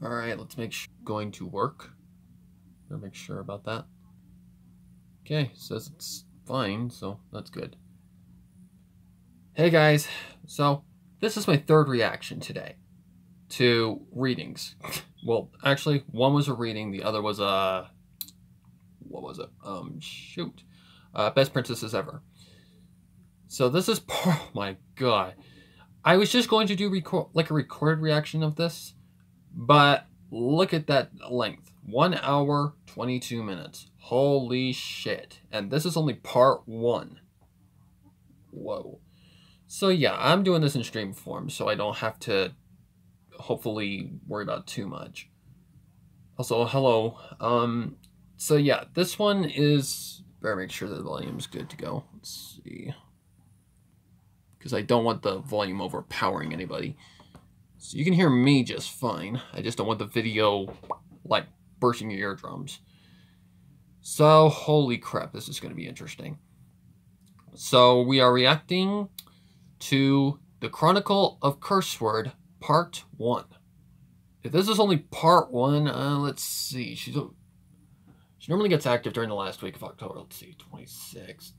Alright, let's make sure going to work. Better make sure about that. Okay, says it's fine, so that's good. Hey guys, so this is my third reaction today to readings. Well, actually, one was a reading, the other was a... what was it? Best Princesses Ever. So this is... oh my god. I was just going to do a recorded reaction of this, but look at that length. 1 hour, 22 minutes. Holy shit. And this is only part 1. Whoa. So yeah, I'm doing this in stream form, so I don't have to hopefully worry about too much. Also, hello. So yeah, this one is... better make sure the volume's good to go. Let's see. Because I don't want the volume overpowering anybody. So you can hear me just fine. I just don't want the video, like, bursting your eardrums. So, holy crap, this is going to be interesting. So, we are reacting to the Chronicle of Curseword, Part 1. If this is only Part 1, let's see. She normally gets active during the last week of October. Let's see, 26th.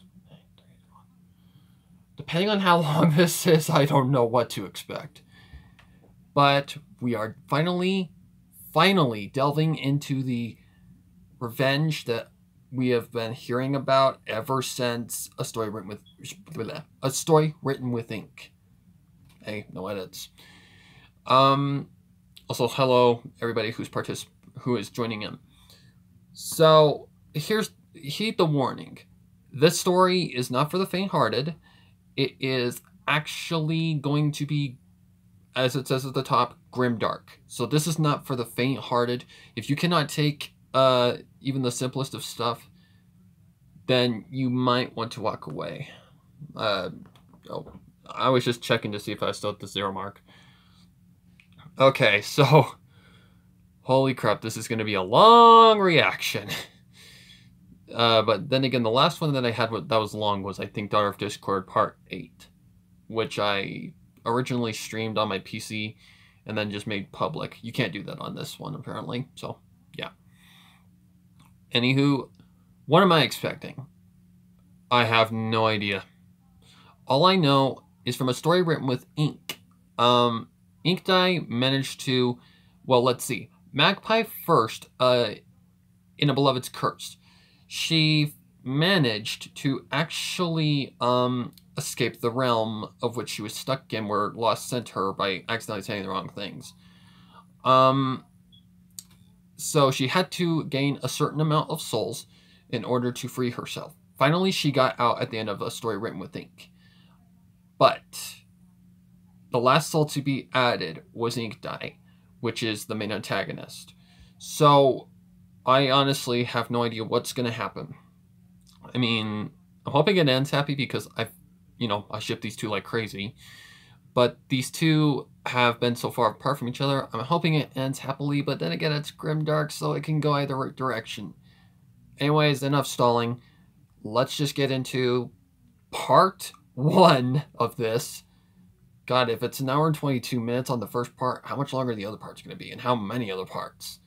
Depending on how long this is, I don't know what to expect. But we are finally delving into the revenge that we have been hearing about ever since a story written with ink. Hey, no edits. Also, hello everybody who is joining in. So heed the warning. This story is not for the faint-hearted. It is actually going to be, as it says at the top, Grimdark. So this is not for the faint-hearted. If you cannot take even the simplest of stuff, then you might want to walk away. I was just checking to see if I was still at the 0 mark. Okay, so holy crap, this is going to be a long reaction. But then again, the last one that I had that was long was, I think, Daughter of Discord Part 8, which I originally streamed on my PC and then just made public. You can't do that on this one, apparently. So, yeah. Anywho, what am I expecting? I have no idea. All I know is from a story written with ink. Ink Dye managed to... well, let's see. Magpie first, in A Beloved's Curse. She managed to actually escape the realm of which she was stuck in, where Lost sent her by accidentally saying the wrong things. So she had to gain a certain amount of souls in order to free herself. Finally, she got out at the end of a story written with ink. But the last soul to be added was Ink Dye, which is the main antagonist. So I honestly have no idea what's going to happen. I mean, I'm hoping it ends happy because I ship these two like crazy. But these two have been so far apart from each other. I'm hoping it ends happily, but then again, it's Grimdark, so it can go either direction. Anyways, enough stalling. Let's just get into part 1 of this. God, if it's an hour and 22 minutes on the first part, how much longer are the other parts going to be? And how many other parts?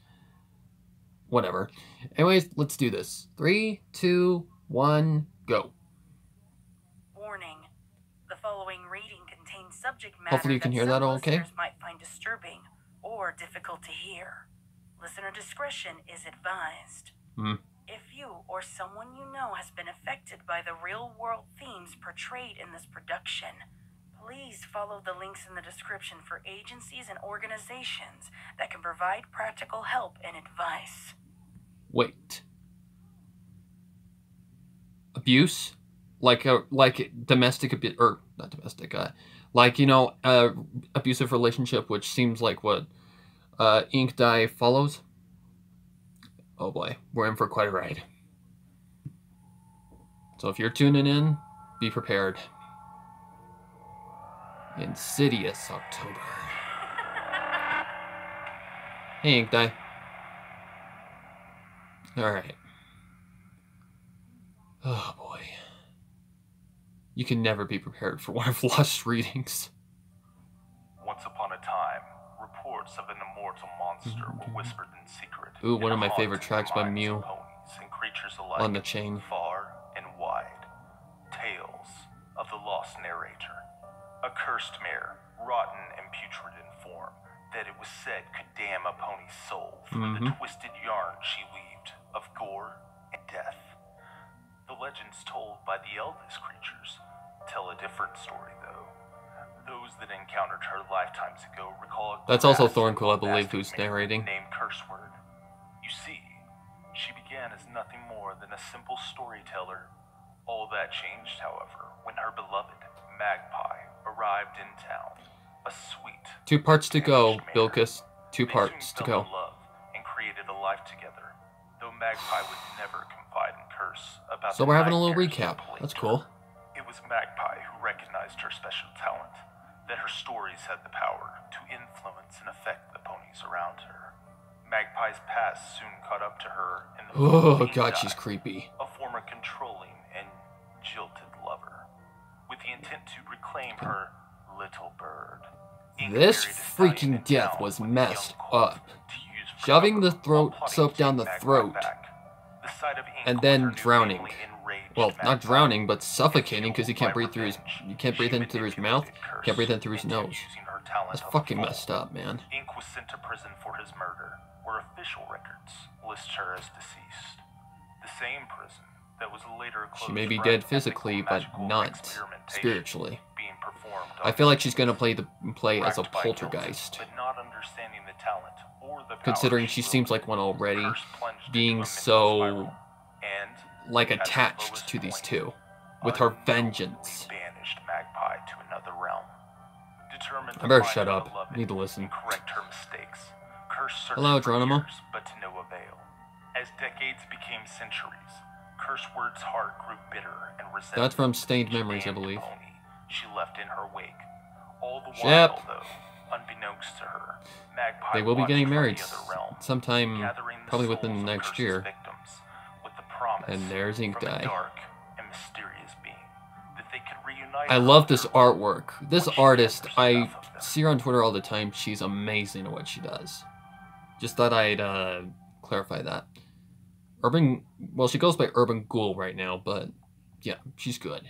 Whatever. Anyways, let's do this. 3, 2, 1, go. Warning. The following reading contains subject matter Hopefully you can hear that all okay. listeners might find disturbing or difficult to hear. Listener discretion is advised. If you or someone you know has been affected by the real-world themes portrayed in this production, please follow the links in the description for agencies and organizations that can provide practical help and advice. Wait. Abuse? Like domestic abuse, or not domestic, abusive relationship, which seems like what Ink Dye follows. Oh boy, we're in for quite a ride. So if you're tuning in, be prepared. Insidious October. Hey, Ink Dye. Alright. Oh boy. You can never be prepared for one of Lost's readings. Once upon a time, reports tales of an immortal monster were whispered in secret. Ooh, one of my and favorite haunted tracks by minds Mew of ponies and creatures alike, on the chain. far and wide. Tales of the Lost Narrator, a cursed mare, rotten and putrid in form, that it was said could damn a pony's soul through the twisted yarn she weaved of gore and death. The legends told by the eldest creatures tell a different story, though. Those that encountered her lifetimes ago recall a That's also grasp Thorncool, I and believe, bombastic who's mare narrating. named Curseword. You see, she began as nothing more than a simple storyteller. All that changed, however, when her beloved Magpie arrived in town. A sweet 2 parts to go, mare. Bilkis. 2 They parts soon to fell go. in love and created a life together, though Magpie would never confide in Curse about So the we're having a little nightmares recap. that plagued That's her. cool. It was Magpie who recognized her special talent, that her stories had the power to influence and affect the ponies around her. Magpie's past soon caught up to her in the form Oh of god, Grimdark, she's creepy. a former controlling and jilted lover, with the intent to reclaim her little bird. This freaking death was messed up. Shoving the throat soap down the throat, and then drowning. Well, not drowning, but suffocating because he can't breathe through his. You can't breathe in through his mouth. Can't breathe in through his nose. That's fucking messed up, man. Ink was sent to prison for his murder, where official records list her as deceased. The same prison that was later closed She may be for dead an physically, ethical but magical not experimentation spiritually. being performed I on feel like her. she's gonna play as a Racked by guilt, poltergeist, but not understanding the talent or the power considering she seems like one already, being so like attached to these two, with her vengeance. Banished Magpie to another realm. Determined I better to find shut her up. beloved I need to listen. and correct her mistakes. Curse searched Hello, for Geronimo. years, but to no avail. As decades became centuries, Curseword's heart grew bitter and resentful. That's from Stained She Memories, I damned believe. pony she left in her wake. All the Shep. while, though, unbeknownst to her, Magpie They will be watched getting from married the other realm, sometime, gathering the probably souls within the of next Curse's year. victims with the promise And there's Ink from a Dye. dark and mysterious being that they could reunite I her love with this her artwork. This once she artist, gathers I enough of them. see her on Twitter all the time. She's amazing at what she does. Just thought I'd clarify that. Well, she goes by Urban Ghoul right now, but yeah, she's good.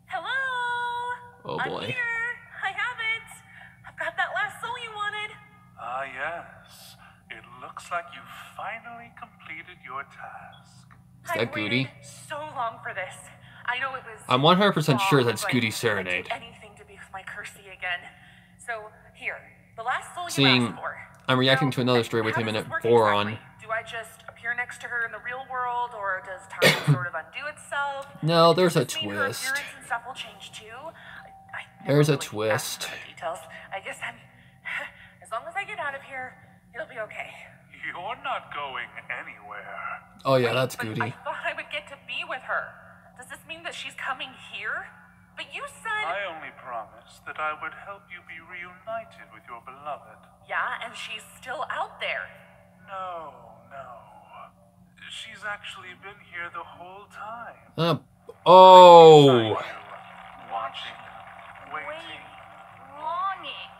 Hello? Oh I'm boy. here. I have it. I've got that last soul you wanted. Ah, yes. It looks like you finally completed your task. Is that I've Goody? waited so long for this. I know it was. I'm 100% sure wrong, that's but Goody I'd Serenade. do anything to be with my Cursey again. So here, the last soul you Seeing- asked for. I'm reacting Now, to another story with how him in does it, this work Boron. exactly? Do I just appear next to her in the real world, or does time sort of undo itself? No, there's a Does this mean her twist. appearance and stuff will change too? I There's a never really asked twist. for the details. I guess I'm. As long as I get out of here, it'll be okay. You're not going anywhere. Oh yeah, Wait, that's but Goody. I thought I would get to be with her. Does this mean that she's coming here? But you said. I only promised that I would help you be reunited with your beloved. Yeah, and she's still out there. No. She's actually been here the whole time. Oh! Watching, waiting. Longing.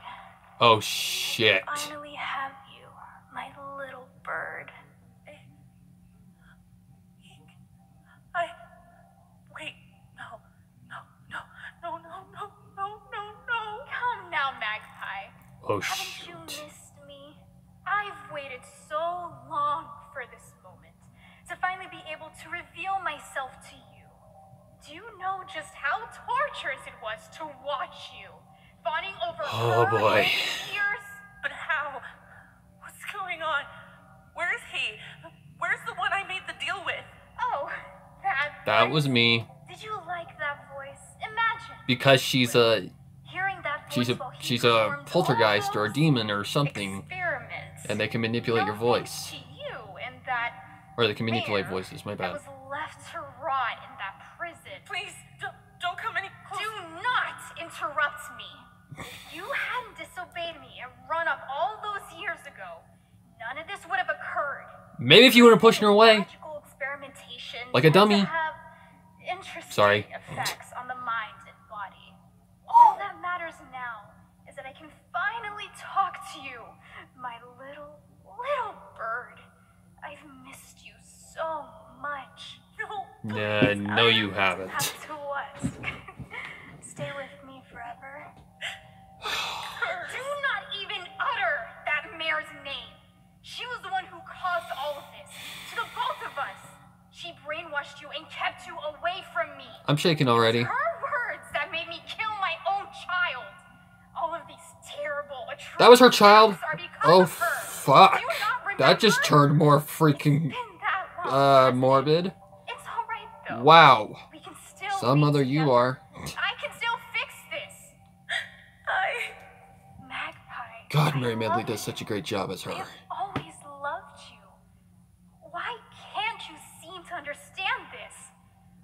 Oh shit. Finally have you, my little bird. Wait, no. Come now, Magpie. Oh Haven't you shoot. missed me? I've waited so long for this moment, to finally be able to reveal myself to you. Do you know just how torturous it was to watch you, fawning over Oh, her boy. years? But how? What's going on? Where's he? Where's the one I made the deal with? Oh, That was me. Did you like that voice? Imagine Because she's a hearing that voice while he she's a performed poltergeist all or a those demon or something, experiments. and they can manipulate your No thanks voice. to you and that Or they can manipulate mare voices, my that bad. was left to rot in that prison. Please, don't come any closer. Do not interrupt me. If you hadn't disobeyed me and run up all those years ago, none of this would have occurred. Maybe if you wouldn't push her away. Magical experimentation Like a tend to dummy. have interesting Sorry. effects on the mind and body. All that matters now is that I can finally talk to you Nah, no, you haven't. Have to what? Stay with me forever? Do not even utter that mare's name. She was the one who caused all of this. To the both of us. She brainwashed you and kept you away from me. I'm shaking already. It's her words that made me kill my own child. All of these terrible, atrocious That was her child? acts are because Oh, of her. fuck. Do you not remember? That just turned more freaking, It's been that long, hasn't it? morbid. It's alright though. Wow. We can still Some be other you together. are. I can still fix this. Magpie. God, I Mary Medley love does you. such a great job as her. I've always loved you. Why can't you seem to understand this?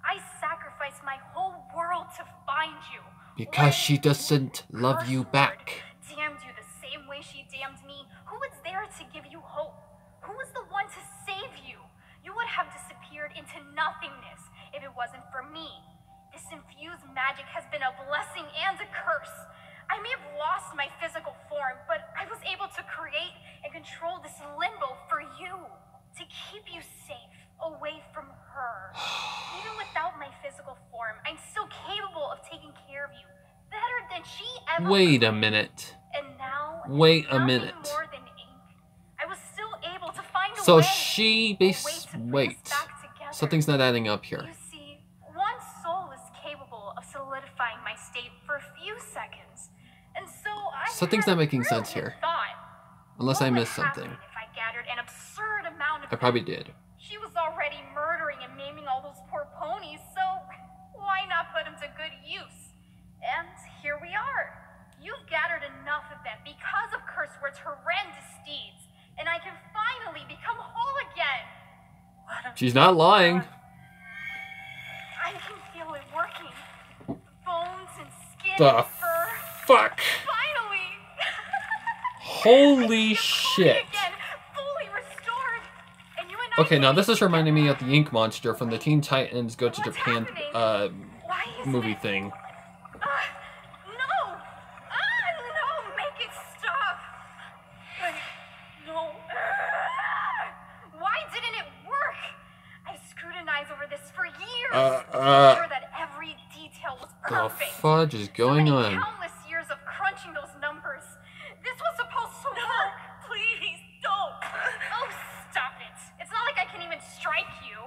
I sacrificed my whole world to find you. Because When she doesn't love you Curse back. Word damned you the same way she damned me. Who was there to give you hope? Who was the one to save you? You would have disappeared into nothingness if it wasn't for me. This infused magic has been a blessing and a curse. I may have lost my physical form, but I was able to create and control this limbo for you. To keep you safe, away from her. Even without my physical form, I'm still capable of taking care of you. Better than she ever Wait a could. minute. And now, Wait a nothing minute. more than ink. I was still able to find a So way. she A way base to bring wait. us back together. Something's not adding up here. You see, one soul is capable of solidifying my state for a few seconds. And so I Something's had not making a sense brilliant here. thought. Unless What I would missed something. happen if I gathered an absurd amount of I probably them? did. She was already murdering and maiming all those poor ponies, so why not put them to good use? And here we are. You've gathered enough of them because of Curse Word's horrendous deeds, and I can finally become whole again. She's not lying. I can feel it working. Bones and skin The and fur. fuck? Finally! Holy I can shit. breathe again, fully restored. And you and I Okay, can now be this is reminding me of together. the Ink Monster from the Teen Titans Go to What's Japan happening? Why isn't movie it- thing. No! No! Make it stop! Wait, no. Why didn't it work? I've scrutinized over this for years to make sure that every detail was The perfect. fudge is going so many on? countless years of crunching those numbers. This was supposed to work. Please, don't. Oh, stop it. It's not like I can even strike you.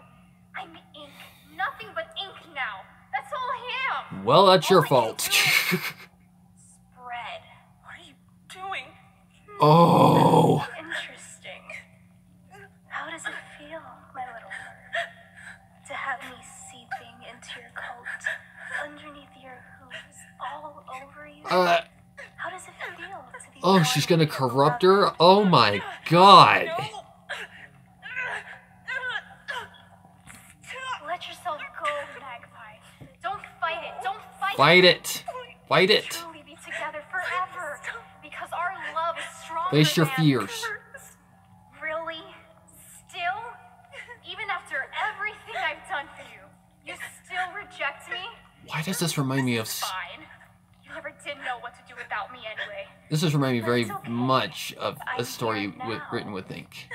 I'm ink. Nothing but ink now. That's all I am. Well, that's your All I can fault. do is spread. What are you doing? Oh. Interesting. How does it feel, my little bird, to have me seeping into your coat, underneath your hooves, all over you? How does it feel to be Oh, she's gonna corrupt her? Oh my god. Let yourself go, Magpie. Don't fight it. Don't fight Fight it. Fight We'll it. truly be together forever because our love is stronger Face your than fears. Really? Still? Even after everything I've done for you, you still reject me? Why does this remind me of... Fine. You never did know what to do without me anyway. This does remind me very That's okay. much of a I'm story here now. written with ink.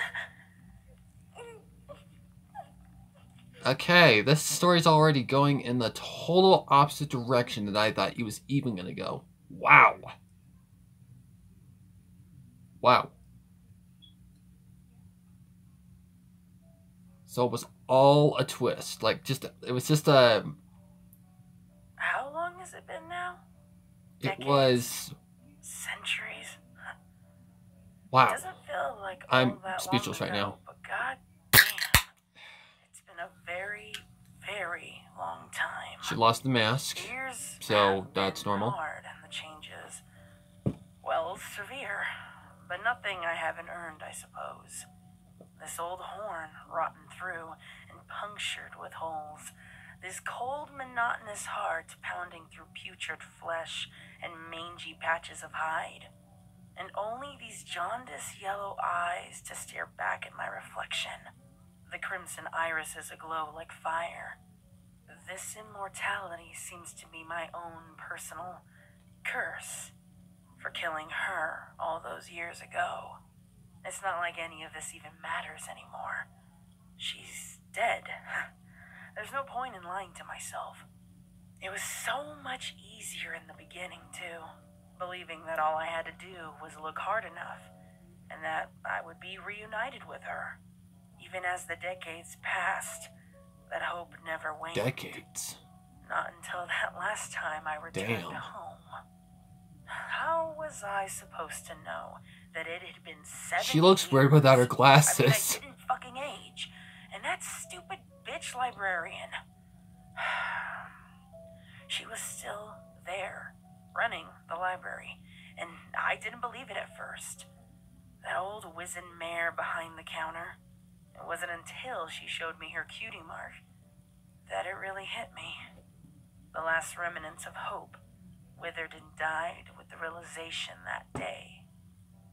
Okay, this story's already going in the total opposite direction that I thought he was even gonna go. Wow. Wow. So it was all a twist. Like, it was just a... How long has it been now? It Decades? was... Centuries? It Wow. doesn't feel like I'm all that speechless long right ago, now. But god damn, it's been a very, very long time. She lost the mask. Years So have that's been normal. hard, and the changes, well, severe. But nothing I haven't earned, I suppose. This old horn, rotten through and punctured with holes. This cold, monotonous heart pounding through putrid flesh and mangy patches of hide. And only these jaundiced yellow eyes to stare back at my reflection. The crimson irises aglow like fire. This immortality seems to be my own personal curse for killing her all those years ago. It's not like any of this even matters anymore. She's dead. There's no point in lying to myself. It was so much easier in the beginning, too. Believing that all I had to do was look hard enough, and that I would be reunited with her. Even as the decades passed, that hope never waned. Decades. Not until that last time I returned home. How was I supposed to know that it had been 7 She looks years? weird without her glasses. I mean, I didn't fucking age. And that stupid bitch librarian. She was still there, running the library. And I didn't believe it at first. That old wizened mare behind the counter. It wasn't until she showed me her cutie mark that it really hit me. The last remnants of hope withered and died with the realization that day.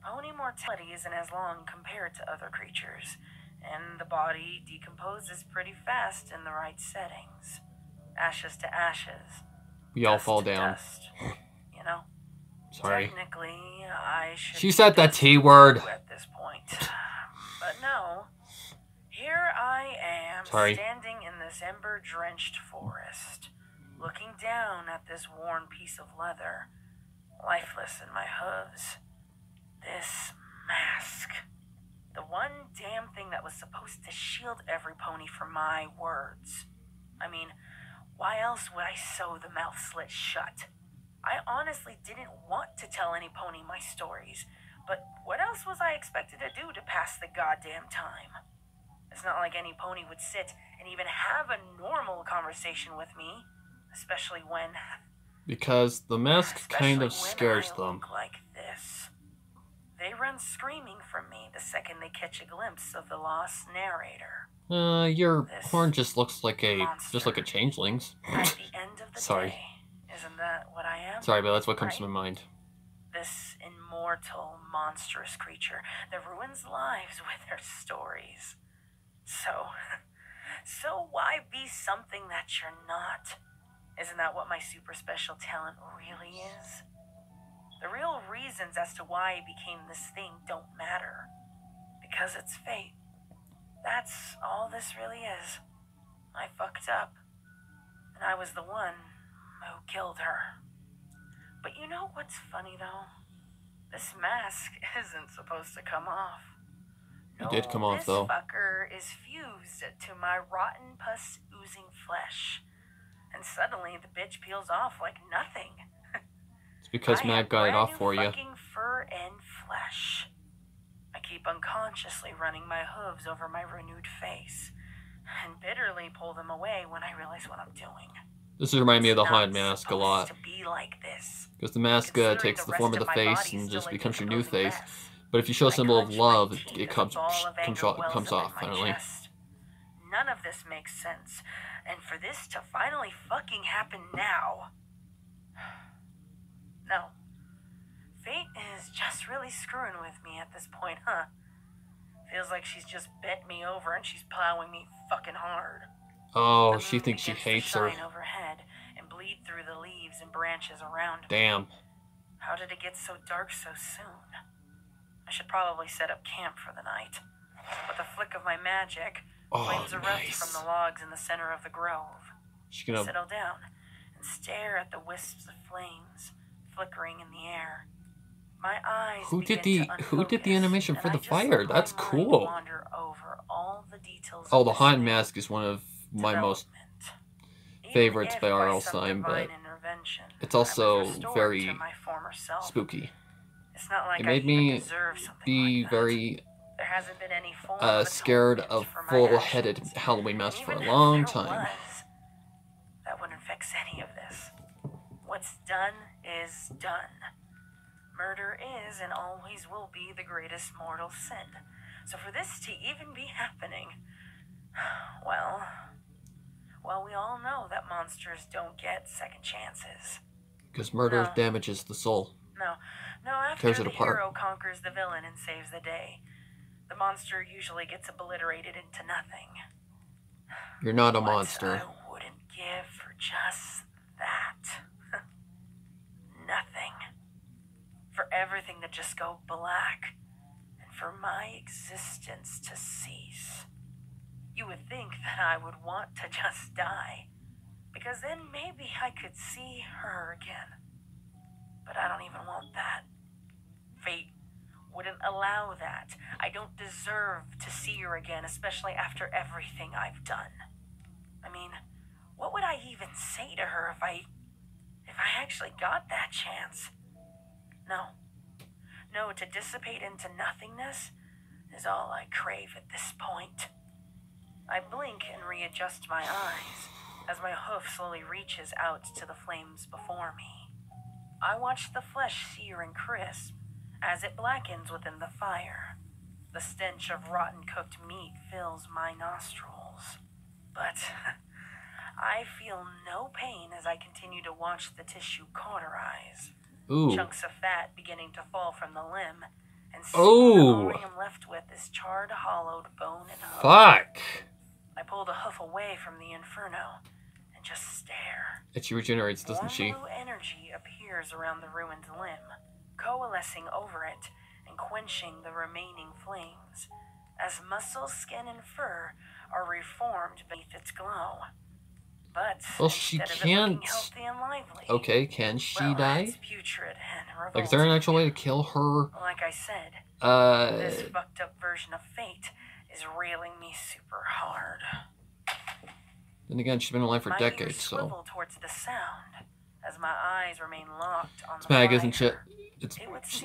Pony mortality isn't as long compared to other creatures, and the body decomposes pretty fast in the right settings. Ashes to ashes. We all fall down. Dust, you know? Sorry. Technically, I should. She said the T word. At this point. But no. Here I am, standing in this ember-drenched forest, looking down at this worn piece of leather, lifeless in my hooves. This mask. The one damn thing that was supposed to shield every pony from my words. I mean, why else would I sew the mouth slit shut? I honestly didn't want to tell any pony my stories, but what else was I expected to do to pass the goddamn time? It's not like any pony would sit and even have a normal conversation with me, especially when... Because the mask kind of scares them. Like this. They run screaming from me the second they catch a glimpse of the Lost Narrator. Your horn just looks like a changeling's. At the end of the day, isn't that what I am? Sorry, but that's what comes to my mind. This immortal, monstrous creature that ruins lives with their stories. So why be something that you're not? Isn't that what my super special talent really is? The real reasons as to why I became this thing don't matter. Because it's fate. That's all this really is. I fucked up. And I was the one who killed her. But you know what's funny though? This mask isn't supposed to come off. It did come off though. This fucker is fused to my rotten pus oozing flesh. And suddenly the bitch peels off like nothing. It's because Matt got it off for you. Fucking fur and flesh. I keep unconsciously running my hooves over my renewed face, and bitterly pull them away when I realize what I'm doing. This reminds me of the haunted mask a lot. To be like this. Because the mask takes the form of the face and just becomes your new face. But if you show a symbol of love, it comes off finally. None of this makes sense. And for this to finally fucking happen now... No. Fate is just really screwing with me at this point, huh? Feels like she's just bent me over and she's plowing me fucking hard. Oh, she thinks she hates her. Overhead and bleed through the leaves and branches around me. Damn. How did it get so dark so soon? I should probably set up camp for the night. With a flick of my magic, flames erupt from the logs in the center of the grove. She's gonna settle down and stare at the wisps of flames flickering in the air. My eyes Who did the animation for the fire? That's cool. Oh, the haunted mask is one of my most favorites by R.L. Stein, but it's also very spooky. It made me be very scared of full-headed Halloween masks for a long time. That wouldn't fix any of this. What's done is done. Murder is and always will be the greatest mortal sin. So for this to even be happening, well, we all know that monsters don't get second chances. Because murder damages the soul. No, after the hero conquers the villain and saves the day, the monster usually gets obliterated into nothing. You're not a monster. I wouldn't give for just that. Nothing. For everything to just go black, and for my existence to cease. You would think that I would want to just die, because then maybe I could see her again. But I don't even want that. Fate wouldn't allow that. I don't deserve to see her again, especially after everything I've done. I mean, what would I even say to her if I actually got that chance? No. No, to dissipate into nothingness is all I crave at this point. I blink and readjust my eyes as my hoof slowly reaches out to the flames before me. I watch the flesh sear and crisp as it blackens within the fire. The stench of rotten cooked meat fills my nostrils. But I feel no pain as I continue to watch the tissue cauterize. Ooh. Chunks of fat beginning to fall from the limb, and all I am left with is charred, hollowed bone and hoof. Fuck. I pull the hoof away from the inferno and just stare. And she regenerates, doesn't she? Warm blue energy appears around the ruined limb, coalescing over it and quenching the remaining flames, as muscle, skin, and fur are reformed beneath its glow. But well, she can't. Okay, can she die? It's putrid and revolting. Like, is there an actual way to kill her? Like I said, this fucked up version of fate is reeling me super hard. Then again, she's been alive for decades, My ears so. swivel towards the sound as my eyes remain locked on It's the mag, fire. isn't shit? It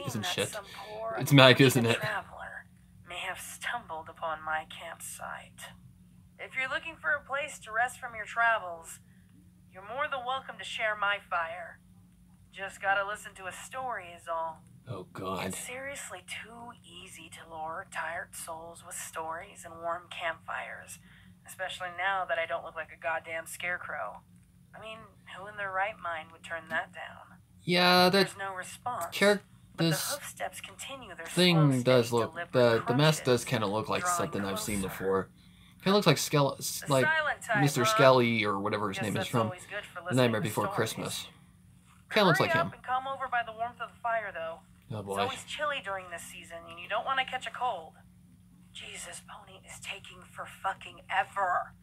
Isn't shit. Some poor, It's mag, isn't it? Traveler may have stumbled upon my campsite. If you're looking for a place to rest from your travels, you're more than welcome to share my fire. Just gotta listen to a story is all. Oh god. It's seriously too easy to lure tired souls with stories and warm campfires, especially now that I don't look like a goddamn scarecrow. I mean, who in their right mind would turn that down? Yeah, that There's no response. This hoof steps continue their thing slow, does look, the mask does kind of look like drawing something I've seen closer. before. Kind of looks like like silent type, Mr. huh? Skelly or whatever his Guess name is that's from always good for The listening Nightmare to Before stories. Christmas. Kind of looks like Hurry him. up and come over by the warmth of the fire, though. Oh It's boy. always chilly during this season, and you don't want to catch a cold. Jesus, Pony is taking for fucking ever.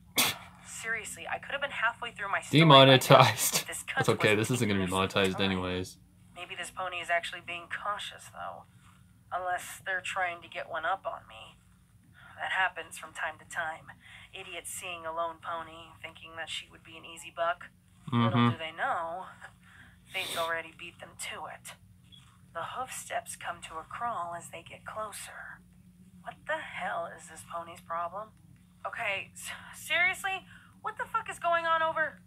Seriously, I could have been halfway through my story. Demonetized. This That's okay. This isn't going to be monetized anyways. Maybe this pony is actually being cautious, though. Unless they're trying to get one up on me. That happens from time to time. Idiots seeing a lone pony, thinking that she would be an easy buck. Little do they know, fate's already beat them to it. The hoof steps come to a crawl as they get closer. What the hell is this pony's problem? Okay, seriously? What the fuck is going on over?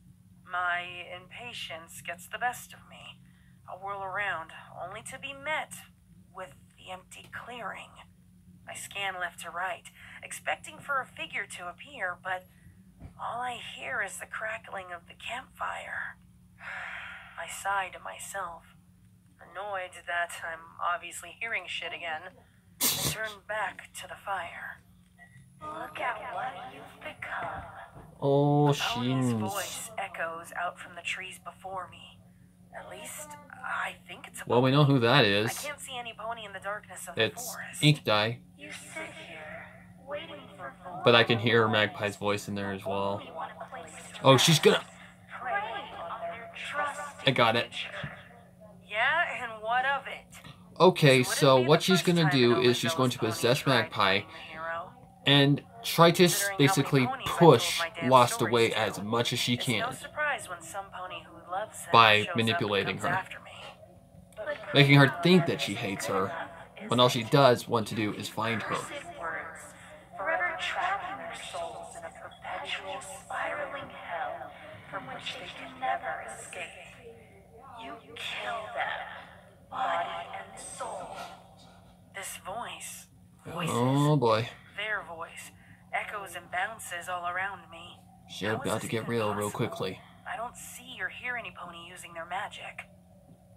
My impatience gets the best of me. I whirl around, only to be met with the empty clearing. I scan left to right, expecting for a figure to appear, but all I hear is the crackling of the campfire. I sigh to myself, annoyed that I'm obviously hearing shit again, and turn back to the fire. Look at what you've become. Oh, The pony's sheens. voice echoes out from the trees before me. At least, I think it's a Well, we know who that I is. can't see any pony in the darkness of the It's forest. Ink Dye. You sit here, waiting for But I can hear Magpie's voice in there as well. only one place to Oh, she's gonna... prey on their trust. I got it. Yeah, and what of it? Okay, This so wouldn't be what the she's first gonna time do an is she's going to overzealous possess pony tried Magpie playing the hero. and try to Considering how basically many ponies I push told my damn Lost stories away to, as much as she It's can, no surprise when some pony who loves him by shows up manipulating and comes her. after me. But making her think that she hates her, when all she does want to do is find her. cursive words, forever trapping their souls in a perpetual spiraling hell from which they can never escape. You kill them, body and soul. This voice, voices, Oh boy. their voice, echoes and bounces all around me. Shit How is about to this get even real possible? quickly. I don't see or hear any pony using their magic.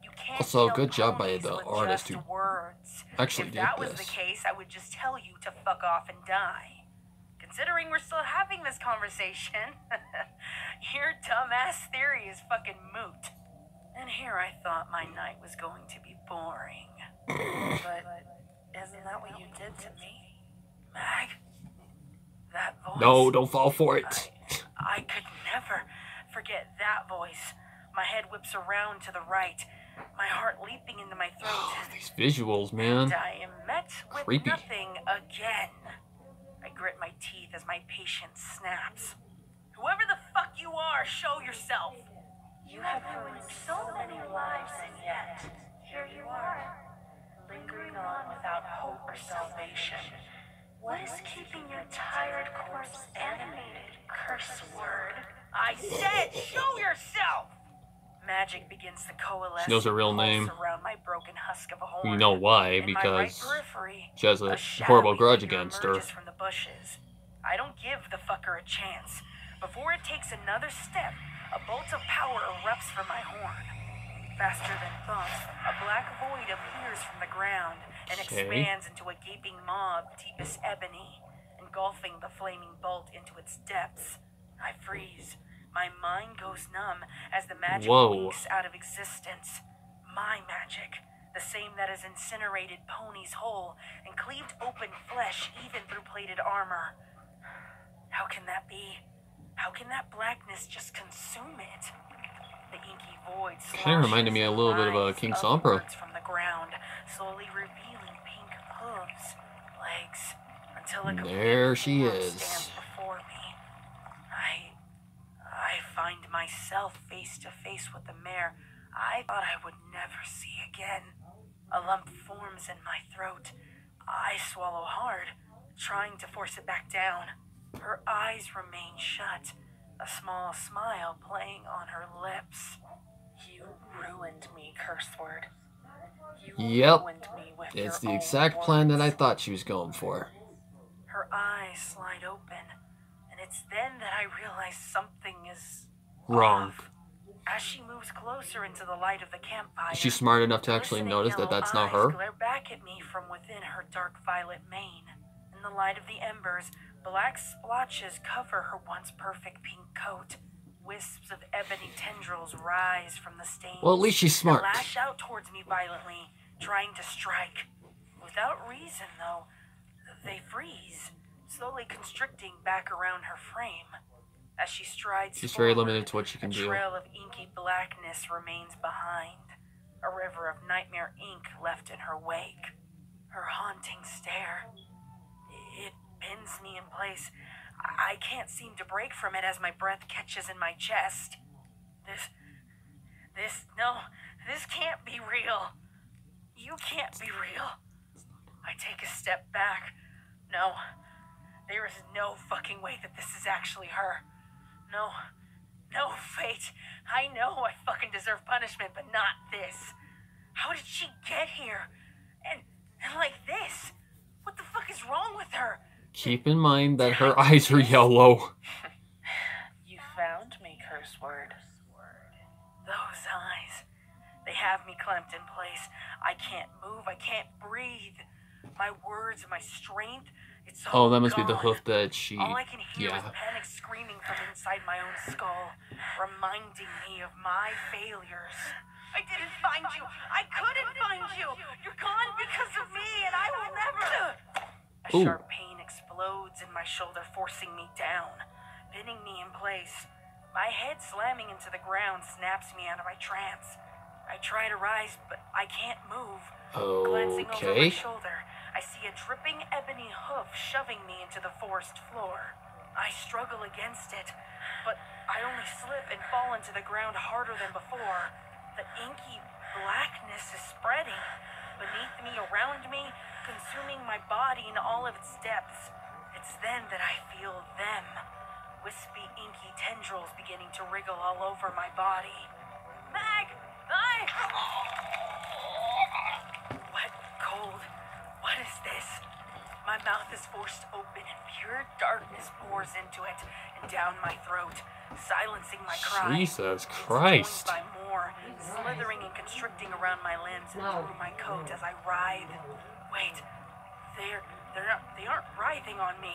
You can't Also, kill good job by ponies the with artist just who words. actually If did that was this. the case, I would just tell you to fuck off and die. Considering we're still having this conversation, your dumbass theory is fucking moot. And here I thought my night was going to be boring. But isn't that what you did to me, Mag? That voice. No, don't fall for it. I could never forget that voice. My head whips around to the right, my heart leaping into my throat. These visuals, man. And I am met with Creepy. nothing again. I grit my teeth as my patience snaps. Whoever the fuck you are, show yourself. You have ruined so many lives, and yet here you are, lingering on without hope or salvation. What is keeping your tired corpse animated, curse word? I said, show yourself! Magic begins to coalesce. She knows her real and pulse name. around my broken husk of a horn. You know why? In my right Because periphery, she has a shadowy horrible grudge figure against her. emerges from the bushes. I don't give the fucker a chance. Before it takes another step, a bolt of power erupts from my horn. Faster than thought, a black void appears from the ground and expands into a gaping maw of deepest ebony, engulfing the flaming bolt into its depths. I freeze. My mind goes numb as the magic winks out of existence. My magic, the same that has incinerated Pony's whole and cleaved open flesh even through plated armor. How can that be? How can that blackness just consume it? The inky void Kind of reminded me a little bit of a King Sombra. from the ground, slowly revealing pink hooves, legs, until a There she form is. stands before me. I find myself face to face with the mare I thought I would never see again. A lump forms in my throat. I swallow hard, trying to force it back down. Her eyes remain shut, a small smile playing on her lips. You ruined me, curse word. You Yep. ruined me with It's your the own exact plan that I words. thought she was going for. Her eyes slide open, and it's then that I realize something is Wrong. off. As she moves closer into the light of the campfire, Is she smart enough to actually glistening notice that yellow that's not eyes her? glare back at me from within her dark violet mane. In the light of the embers, black splotches cover her once perfect pink coat. Wisps of ebony tendrils rise from the stains. Well, at least she's smart. And lash out towards me violently, trying to strike. Without reason, though, they freeze, slowly constricting back around her frame. As she strides She's very forward, limited to what she can a do. trail of inky blackness remains behind, a river of nightmare ink left in her wake. Her haunting stare, it pins me in place. I can't seem to break from it as my breath catches in my chest. This can't be real. You can't be real. I take a step back. No, there is no fucking way that this is actually her. No, fate. I know I fucking deserve punishment, but not this. How did she get here? And like this? What the fuck is wrong with her? Keep in mind that her eyes are yellow. You found me, curse word. Those eyes. They have me clamped in place. I can't move. I can't breathe. My words, my strength, it's all Oh, that must be the gone. hoof that she... All I can hear is Yeah. panic screaming from inside my own skull, reminding me of my failures. I didn't find you. I couldn't find you. You're gone because of me, and I will never. A Ooh. sharp pain explodes in my shoulder, forcing me down, pinning me in place. My head slamming into the ground snaps me out of my trance. I try to rise, but I can't move. Glancing over my Okay. shoulder, I see a dripping ebony hoof shoving me into the forest floor. I struggle against it, but I only slip and fall into the ground harder than before. The inky blackness is spreading beneath me, around me, consuming my body in all of its depths. It's then that I feel them. Wispy, inky tendrils beginning to wriggle all over my body. Mag! Wet, cold. What is this? My mouth is forced open and pure darkness pours into it and down my throat, silencing my cry. Jesus It's Christ. joined by more, slithering and constricting around my limbs and through my coat as I writhe. Wait, they aren't writhing on me.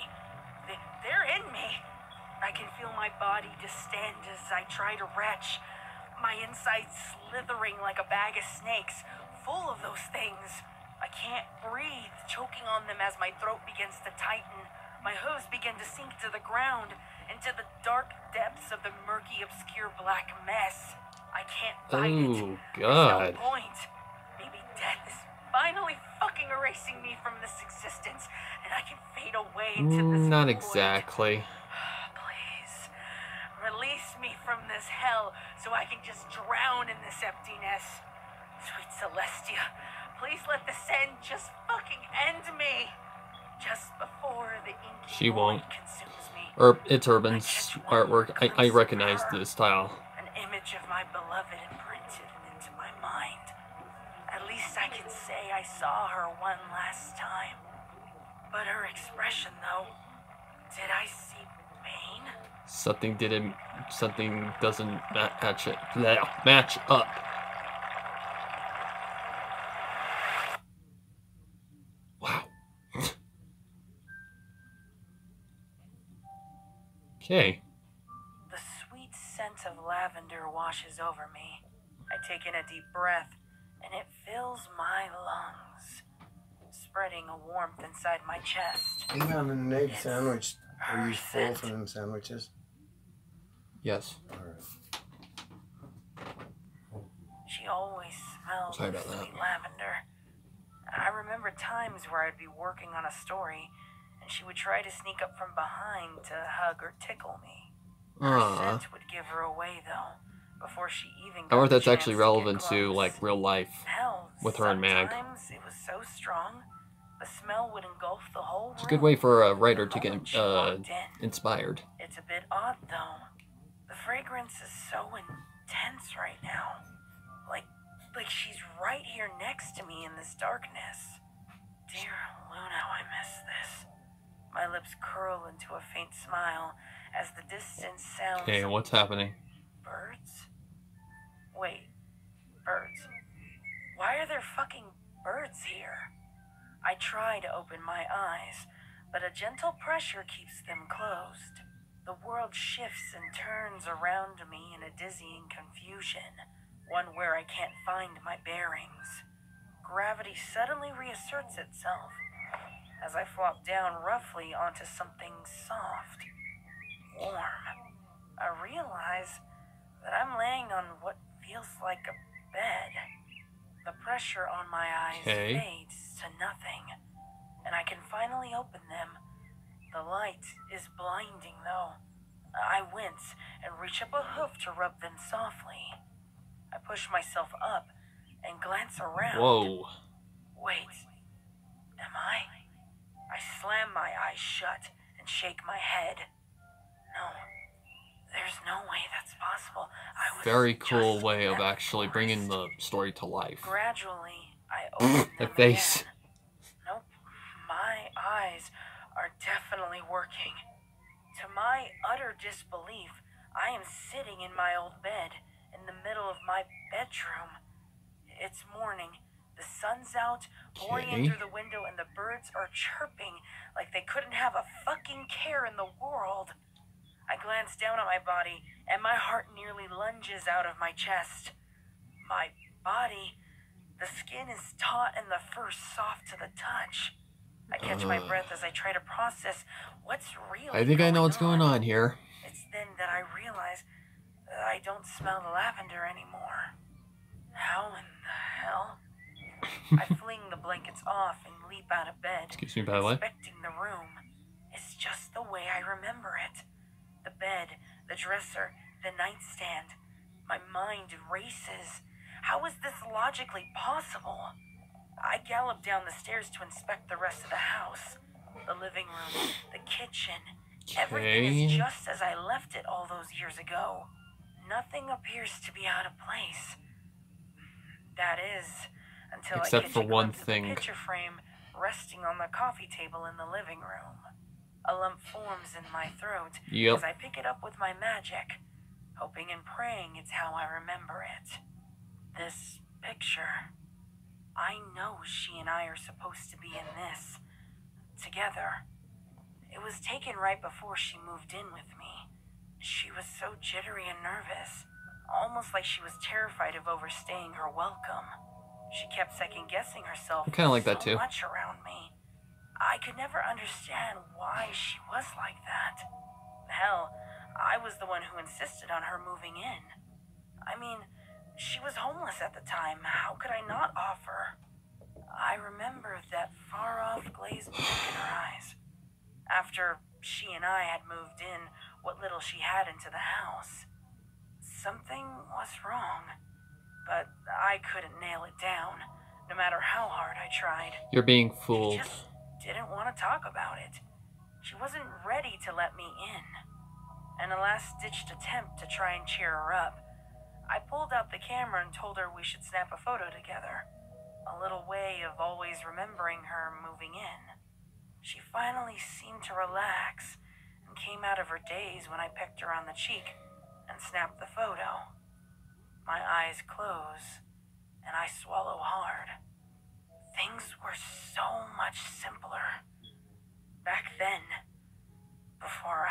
They're in me. I can feel my body distend as I try to retch. My insides slithering like a bag of snakes, full of those things. I can't breathe, choking on them as my throat begins to tighten. My hooves begin to sink to the ground, into the dark depths of the murky, obscure black mess. I can't fight it. Oh, God. There's no point. Maybe death is finally fucking erasing me from this existence, and I can fade away into this Not void. exactly. Please, release me from this hell so I can just drown in this emptiness. Sweet Celestia, please let this end just fucking end me. Just before the inky She won't. consumes me. It's Urban's artwork. I recognize the style. An image of my beloved imprinted into my mind. At least I can say I saw her one last time. But her expression, though, did I see pain? Something doesn't match up. Wow. Okay. The sweet scent of lavender washes over me. I take in a deep breath, and it fills my lungs, spreading a warmth inside my chest. You having an egg sandwich? Are you full for them sandwiches? Yes. Alright. She always smells Sorry of about that. sweet lavender. I remember times where I'd be working on a story, and she would try to sneak up from behind to hug or tickle me. Her scent would give her away, though, before she even got I wonder if the that's actually chance to get relevant to close. like real life Hell, with her and Mag. sometimes it was so strong, the smell would engulf the whole It's a good room. way for a writer The to get moment she walked in. inspired. It's a bit odd, though. The fragrance is so intense right now. Like she's right here next to me in this darkness. Dear Luna, I miss this. My lips curl into a faint smile as the distant sounds Okay, what's happening? Birds? Wait, birds. Why are there fucking birds here? I try to open my eyes, but a gentle pressure keeps them closed. The world shifts and turns around me in a dizzying confusion, one where I can't find my bearings. Gravity suddenly reasserts itself as I flop down roughly onto something soft, warm. I realize that I'm laying on what feels like a bed. The pressure on my eyes fades to nothing, and I can finally open them. The light is blinding, though. I wince and reach up a hoof to rub them softly. I push myself up and glance around. Whoa. Wait, am I? I slam my eyes shut and shake my head. No, there's no way that's possible. I was Very cool just way of at the actually bringing forest. the story to life. Gradually, I open The them face. again. Nope, my eyes are definitely working. To my utter disbelief, I am sitting in my old bed in the middle of my bedroom. It's morning. The sun's out, pouring in through the window, and the birds are chirping like they couldn't have a fucking care in the world. I glance down at my body, and my heart nearly lunges out of my chest. My body, the skin is taut and the fur soft to the touch. I catch my breath as I try to process what's really I think I know what's going on here. It's then that I realize that I don't smell the lavender anymore. How in the hell? I fling the blankets off and leap out of bed, Excuse me, by the way. inspecting the room. It's just the way I remember it. The bed, the dresser, the nightstand. My mind races. How is this logically possible? I gallop down the stairs to inspect the rest of the house. The living room, the kitchen. Everything is just as I left it all those years ago. Nothing appears to be out of place. That is, until Except I catch for a one glimpse of thing. the picture frame resting on the coffee table in the living room. A lump forms in my throat as I pick it up with my magic, hoping and praying it's how I remember it. This picture. I know she and I are supposed to be in this, together. It was taken right before she moved in with me. She was so jittery and nervous, almost like she was terrified of overstaying her welcome. She kept second-guessing herself I kinda like that so too. much around me. I could never understand why she was like that. Hell, I was the one who insisted on her moving in. I mean, she was homeless at the time. How could I not offer? I remember that far-off glazed look in her eyes. After she and I had moved in what little she had into the house, something was wrong. But I couldn't nail it down, no matter how hard I tried. You're being She fooled. just didn't want to talk about it. She wasn't ready to let me in. In a last-ditched attempt to try and cheer her up, I pulled out the camera and told her we should snap a photo together. A little way of always remembering her moving in. She finally seemed to relax and came out of her daze when I pecked her on the cheek and snapped the photo. My eyes close and I swallow hard. Things were so much simpler back then. Before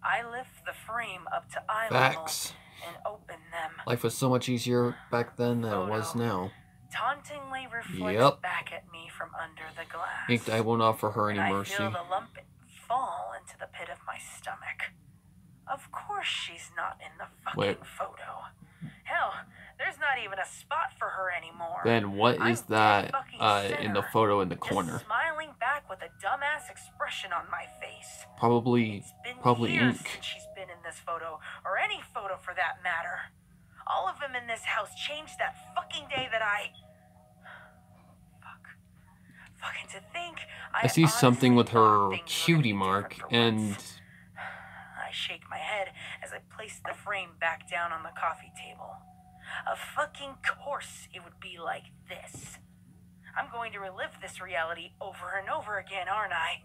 I lift the frame up to eye Facts. level and open them. Life was so much easier back then than it was now. Tauntingly reflects Yep. back at me from under the glass. Inked, I won't offer her any And I mercy. feel the lump fall into the pit of my stomach. Of course she's not in the fucking photo. Hell, there's not even a spot for her anymore. Then what is I'm that dead fucking in the center, photo in the just corner? smiling back with a dumbass expression on my face. Probably It's been ink. years since she's been in this photo, or any photo for that matter. All of them in this house changed that fucking day that I... Fucking to think... I see something with her honestly thought things were cutie gonna be mark, different for and once. I shake my head as I place the frame back down on the coffee table. Of fucking course it would be like this. I'm going to relive this reality over and over again, aren't I?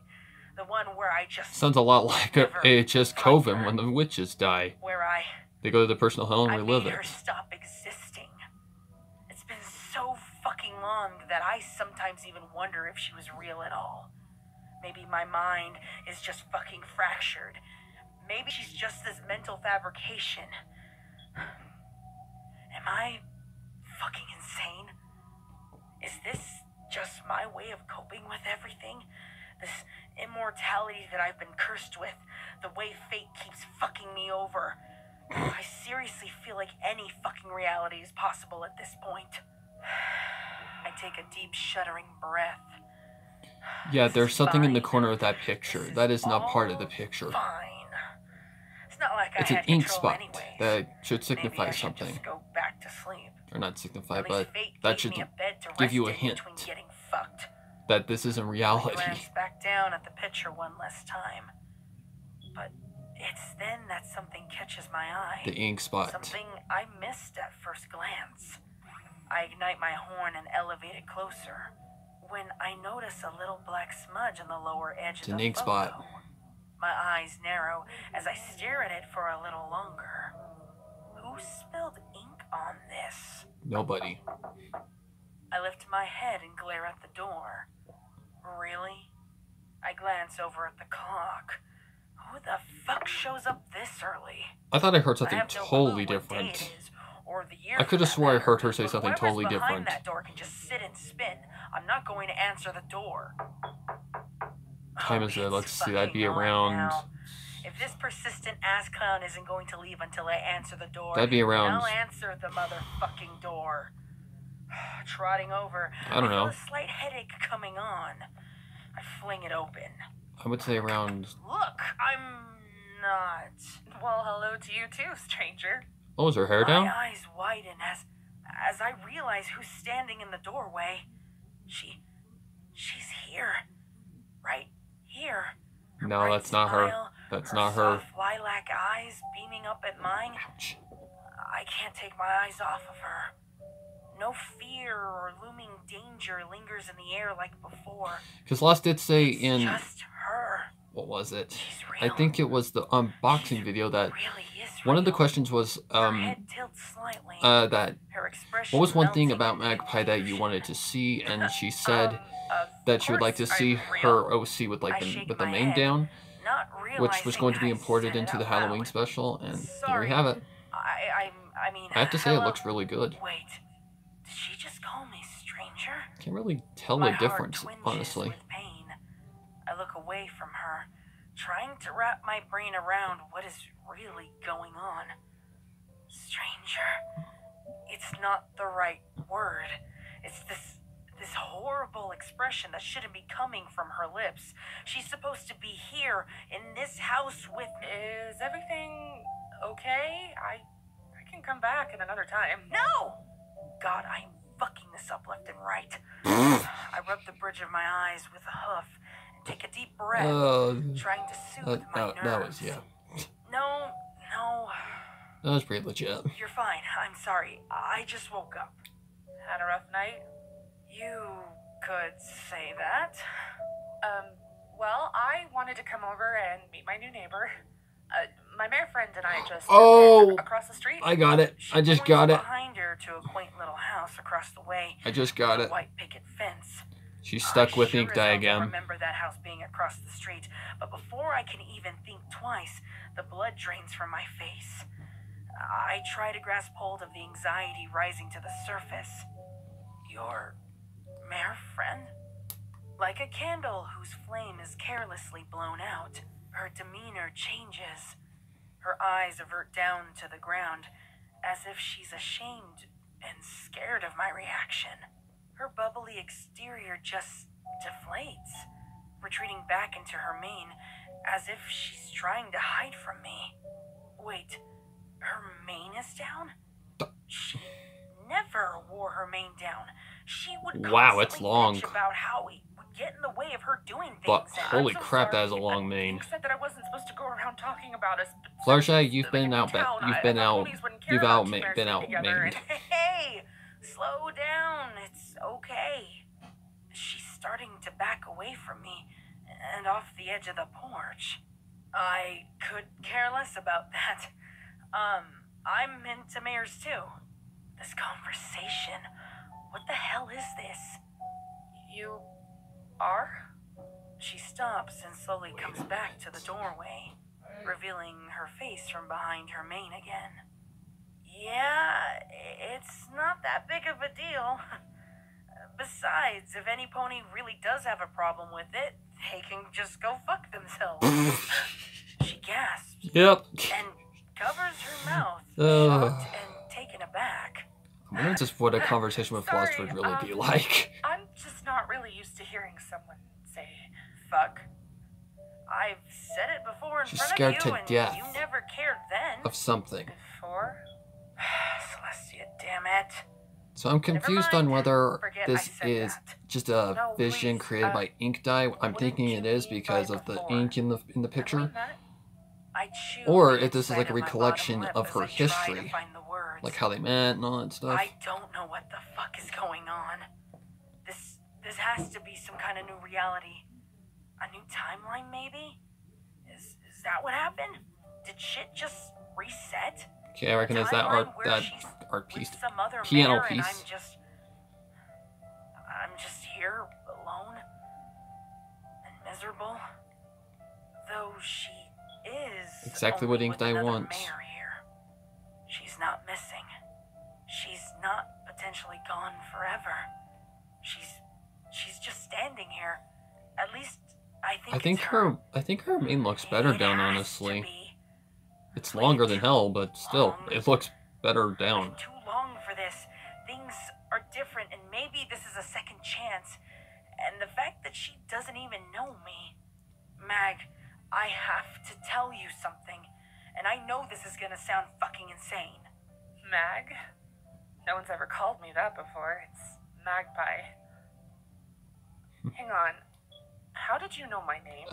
The one where I just... sounds a lot like never AHS find Coven her. when the witches die. Where I They go to the personal hell and I relive made her it. stop existing. It's been so fucking long that I sometimes even wonder if she was real at all. Maybe my mind is just fucking fractured. Maybe she's just this mental fabrication. Am I fucking insane? Is this just my way of coping with everything? This immortality that I've been cursed with, the way fate keeps fucking me over. I seriously feel like any fucking reality is possible at this point. I take a deep, shuddering breath. Yeah, This there's is something in the fine. corner of that picture. This That is not part of all the picture. Fine. It's not like It's I an had ink control spot anyways. that should Maybe signify I should something. just go back to sleep. Or not signify, At least but fate that gave should me a bed to give you a rest in hint between getting fucked. that this isn't I reality. glance back down at the picture one last time. But it's then that something catches my eye. The ink spot. Something I missed at first glance. I ignite my horn and elevate it closer. When I notice a little black smudge on the lower edge It's of an the ink photo. spot. My eyes narrow as I stare at it for a little longer. Who spilled ink on this? Nobody. I lift my head and glare at the door. Really? I glance over at the clock. Who the fuck shows up this early? I thought I heard I something have no totally clue what day different. it is, or the year I could have for that swore I matter. heard her say But something whoever's totally behind different. that door can just sit and spin. I'm not going to answer the door. Time is it? It's Let's see, that'd be fucking on around... now. If this persistent ass clown isn't going to leave until I answer the door, That'd be around- then I'll answer the motherfucking door. Trotting over, I don't know. feel a slight headache coming on. I fling it open. I would say around... Look, I'm not. Well, hello to you too, stranger. Oh, is her hair down? My eyes widen as I realize who's standing in the doorway. She's here. Right here. Her No, bright that's not her. smile, That's not her. soft lilac eyes beaming up at mine. Ouch. I can't take my eyes off of her. No fear or looming danger lingers in the air like before. Because Lost did say It's in... just her. What was it? She's I real. think it was the unboxing video that... Really is One of the real. questions was... Her head tilts slightly. that... Her expression What was one thing melting about into Magpie that you wanted to see? And she said Of that she would like to course see I'm her real. OC with I like shake with the my mane head, down, not which was going to be realizing I imported said it into the out Halloween loud. special, and here Sorry. we have it. I mean, I have to say, it hello? looks really good. Wait, did she just call me stranger? Can't really tell My the heart difference, twinges honestly. with pain. look away from her, trying to wrap my brain around what is really going on. Stranger. It's not the right word. It's this horrible expression that shouldn't be coming from her lips. She's supposed to be here in this house with... Is everything okay? I can come back at another time. No! God, I'm fucking this up left and right. I rub the bridge of my eyes with a hoof and take a deep breath, trying to soothe my nerves. That was, yeah. No. That was pretty legit. You're fine. I'm sorry. I just woke up. Had a rough night? You could say that. Well, I wanted to come over and meet my new neighbor. My mayor friend and I just across the street. I got it. I just got it. Behind her to a quaint little house across the way. I just got it. White picket fence. She's stuck with ink dye I again. remember that house being across the street, but before I can even think twice, the blood drains from my face. I try to grasp hold of the anxiety rising to the surface. Your mayor friend? Like a candle whose flame is carelessly blown out, her demeanor changes. Her eyes avert down to the ground, as if she's ashamed and scared of my reaction. Her bubbly exterior just deflates, retreating back into her mane, as if she's trying to hide from me. Wait, her mane is down? She never wore her mane down. She would it's long. bitch about how it would get in the way of her doing things. But holy so crap, sorry. that is a long mane. You said that I wasn't supposed to go around talking about us. Flarshy, you've been out, mained. Hey, slow down. It's okay. She's starting to back away from me and off the edge of the porch. I could care less about that. I'm into mayors too. This conversation. What the hell is this? You are? She stops and slowly comes back to the doorway, revealing her face from behind her mane again. Yeah, it's not that big of a deal. Besides, if any pony really does have a problem with it, they can just go fuck themselves. She gasps. Yep. And covers her mouth, shocked and taken aback. I wonder just what a conversation with Lost would really be like. I'm just not really used to hearing someone say fuck. I've said it before in She's front scared of you, to and death you never cared then. of something. before. Celestia, damn it. So I'm confused on whether Forget this I said is that. just a No, vision please, created by ink dye. I'm thinking wouldn't it you is mean because by of the before? ink in the picture. Mean that? I chew Or the if this is like a inside of my recollection bottom lip of as her I try to history. find the words. Like how they met and all that stuff. I don't know what the fuck is going on. This has to be some kind of new reality. A new timeline, maybe? Is that what happened? Did shit just reset? Okay, I recognize that Timeline art where she's art with piece. some other Piano mayor and piece. I'm just here alone and miserable. Though she is Exactly only what Ink with Dye another wants. mayor here. She's not missing. She's not potentially gone forever. She's just standing here. At least I think it's her. I think her mane looks better It down, has to honestly. be. It's longer than hell, but still, it looks better down. Too long for this. Things are different, and maybe this is a second chance. And the fact that she doesn't even know me. Mag, I have to tell you something. And I know this is gonna sound fucking insane. Mag? No one's ever called me that before. It's Magpie. Hang on. How did you know my name?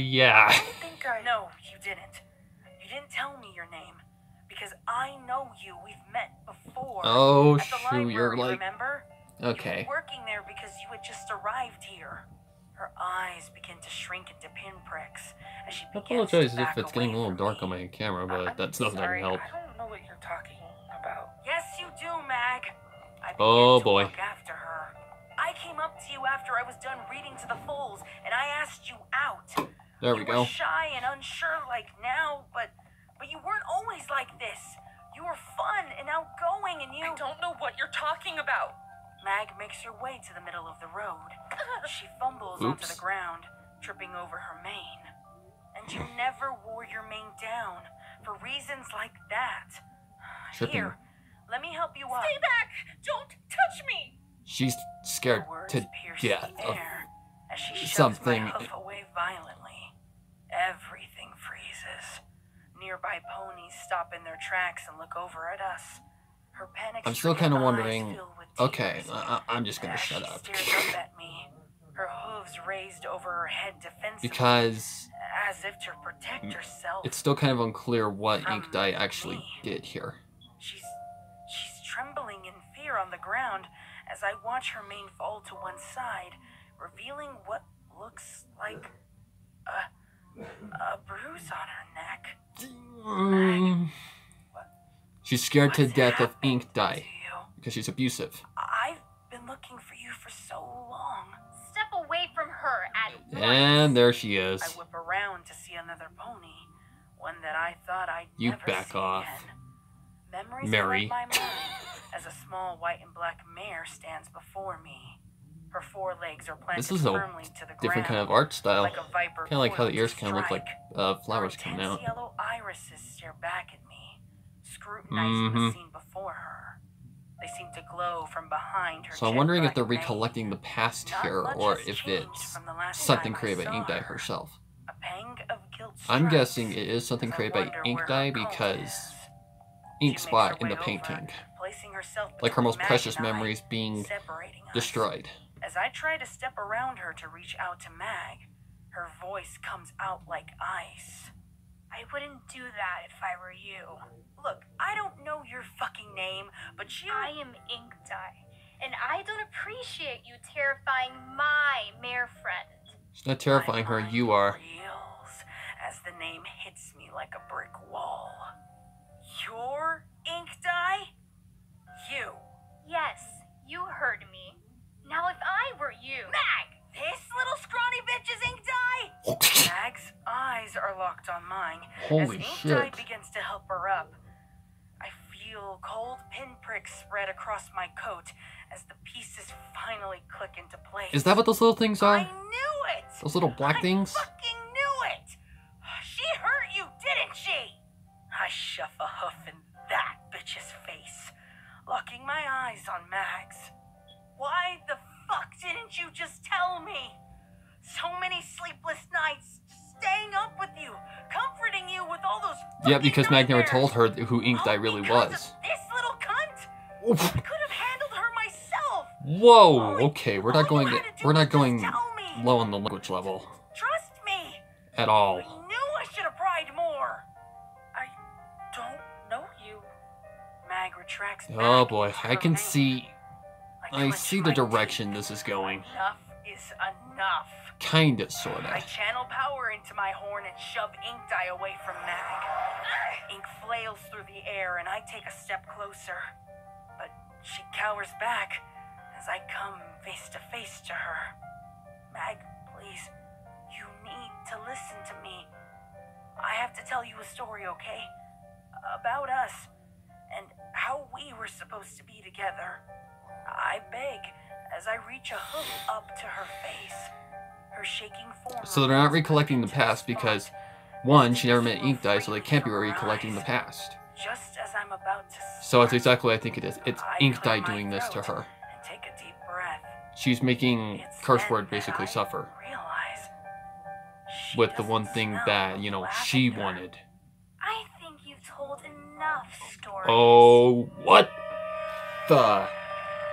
Yeah. I think I... No, you didn't. You didn't tell me your name. Because I know you. We've met before. Oh, At the shoot, library, you're like... remember? Okay. You were working there because you had just arrived here. Her eyes begin to shrink into pinpricks as she I begins apologize to if back it's getting a away little from dark me. on my camera, but I'm that's nothing sorry, I can help. I don't know what you're talking about. Yes, you do, Mag. I began Oh, to boy. look after her. I came up to you after I was done reading to the fools, and I asked you out. There we You go. were shy and unsure like now, but you weren't always like this. You were fun and outgoing, and you... I don't know what you're talking about. Mag makes her way to the middle of the road. She fumbles onto Oops. the ground, tripping over her mane. And you never wore your mane down for reasons like that. Tripping. Here, let me help you up. Stay back! Don't touch me! She's scared Her words to pierce death the of air as she shoves something. my hoof away violently. Everything freezes. Nearby ponies stop in their tracks and look over at us. Her panic. I'm still kind of wondering. Okay, I'm just gonna shut up. She stares up at me, her hooves raised over her head defensively, Because as if to protect herself. it's still kind of unclear what From Ink Dye actually me. did here. She's trembling in fear on the ground as I watch her mane fall to one side, revealing what looks like a bruise on her neck. She's scared to What's death of happened Ink Dye to you? because she's abusive. I've been looking for you for so long. Step away from her at once. And there she is. I whip around to see another pony, one that I thought I'd You never back see off. again. Memories Mary. flood my mind as a small white and black mare stands before me. Her forelegs are planted This is a firmly to the different kind ground, of art style. like a viper Kind of like how the coiled ears to kind of look like strike. flowers Her coming intense out. yellow irises stare back at me, scrutinizing the scene before her. They seem to glow from behind her. So I'm jet wondering if black they're mane. recollecting the past Not here, much or has if changed it's from the last something time I created by saw Ink Dye her. herself. A pang of guilt I'm strikes guessing it is something as I created by wonder Ink where Dye her cult because is. ink She spot makes in her the way over, painting. placing herself Like her between most Mag precious and I, memories being separating us. destroyed. As I try to step around her to reach out to Mag, her voice comes out like ice. I wouldn't do that if I were you. Look, I don't know your fucking name, but you... I am Ink Dye, and I don't appreciate you terrifying my mare friend. She's not terrifying My her, mind you are. reels as the name hits me like a brick wall. You're Ink Dye? You. Yes, you heard me. Now if I were you... Mag! This little scrawny bitch is Ink Dye? Mag's eyes are locked on mine Holy as Ink shit. Dye begins to help her up. I feel cold pinpricks spread across my coat as the pieces finally click into place. Is that what those little things I are? knew it! Those little black things? I fucking knew it! She hurt you, didn't she? I shove a hoof in that bitch's face, locking my eyes on Mag's. Why the fuck didn't you just tell me? So many sleepless nights, staying up with you, comforting you with all those Yeah, because Mag never nightmares. told her who Ink Dye All really because was. of this little cunt? I could have handled her myself. Whoa, okay, we're all not going you to, had to do we're was not going just tell me. low on the language level Trust me. at all. I knew I should have pried more. I don't know you. Mag retracts back Oh boy, into I her can mane. see, I clench see my the direction teeth. this is going. Enough is enough. Kinda, I sorta. channel power into my horn and shove Ink Dye away from Mag. Ink flails through the air and I take a step closer. But she cowers back as I come face to face to her. Mag, please, you need to listen to me. I have to tell you a story, okay? About us and how we were supposed to be together. I beg as I reach a hoof up to her face. Her shaking form. So they're not reveals recollecting the into the past because, spot. one, she never met Ink Dye, so they can't be recollecting the past. Just as I'm about to So it's start, exactly what I think it is. It's I Ink clear Dye my doing this to throat her. and take a deep breath. She's making It's Curse then Word that basically I suffer realize she with the doesn't one thing smell that, of you know, she lavender. wanted. I think you've told enough stories. Oh, what the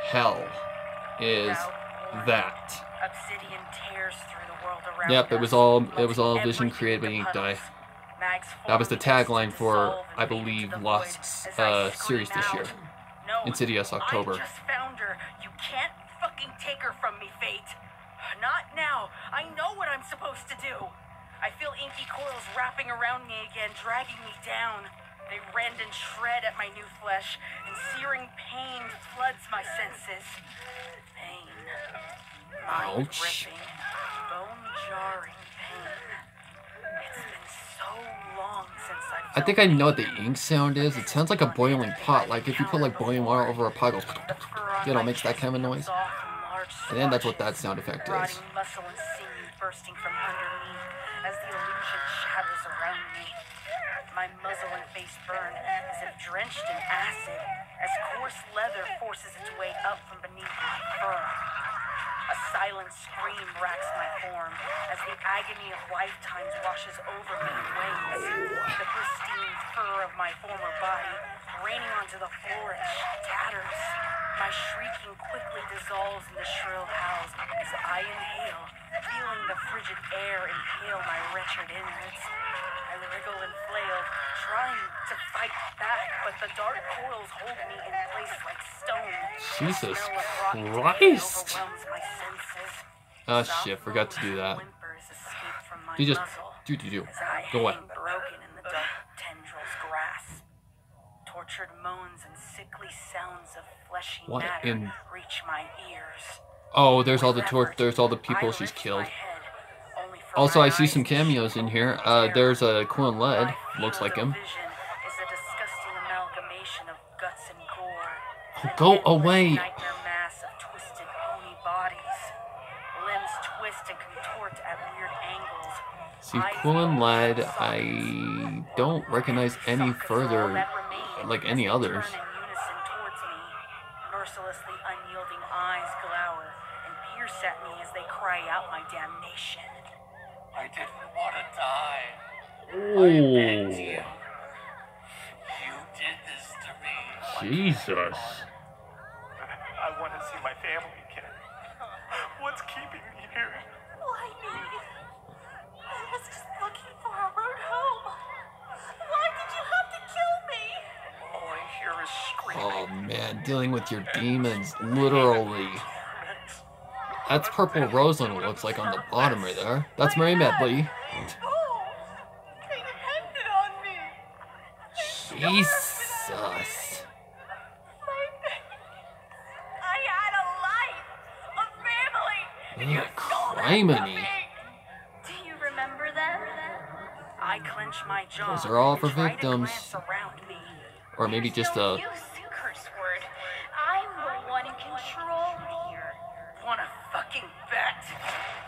hell is that? Obsidian tears through the world around Yep, it us, was all melting vision everything created by into Ink Dye. puddles. Mag's That was the form begins to tagline for, dissolve I and fade believe, into the Lost's void as I series scream this year. out. No, Insidious October. I just found her. You can't fucking take her from me, Fate. Not now. I know what I'm supposed to do. I feel inky coils wrapping around me again, dragging me down. They rend and shred at my new flesh, and searing pain floods my senses. Pain. Ouch. Mind-ripping, bone-jarring pain. It's been so long since I've I think I know what the ink sound is. It sounds like a boiling pot. Like if you put like boiling water over a pot, it goes, you know, makes that kind of a noise. I think that's what that sound effect is. Rotting muscle and sinew bursting from underneath as the illusion shatters around me. My muzzle and face burn as if drenched in acid, as coarse leather forces its way up from beneath my fur. A silent scream racks my form as the agony of lifetimes washes over me in waves. The pristine fur of my former body raining onto the floor in tatters. My shrieking quickly dissolves into shrill howls as I inhale, feeling the frigid air impale my wretched innards. I wriggle and flail, trying to fight back, but the dark coils hold me in place like stone. Jesus The smell of rotten decay Christ! overwhelms my senses. Oh shit, forgot to do that. Whimpers escape from my You just muzzle do. as I Go away. hang broken in the dark tendrils' grasp. Tortured moans and sickly sounds of fleshy What matter in- reach my ears. Oh, there's all the With effort, there's all the I people she's lift my killed. head, only for Also, my I see some eyes to cameos in shoot here. open terror. There's a Quinn Led, My looks field like of him. vision is a disgusting amalgamation of guts and gore. Oh, An go endless away. nightmare mass of twisted pony bodies. Limbs twist and contort at weird angles. See, Eyes Quinn Led, bulge from I sockets. don't recognize any Sockets are all further, that remain like as any they others. turn in unison towards me. Mercilessly unyielding eyes glower and pierce at me as they cry out my damnation. I didn't want to die. Oh, You did this to me. Jesus. I want to see my family again. What's keeping me here? Why me? I was just looking for a road home. Why did you have to kill me? All I hear is screaming. Oh man, dealing with your demons, literally. That's Purple Roseland, it looks like on the bottom right there. That's Mary Medley. Oh, they depended on me. Jesus. I had a life, a family. Ugh, criminy. Do you remember them? I clench my jaw. Those are all and for try to victims. glance around me. Or maybe just no a... use, curse word. I'm the one in control here. Wanna fucking bet?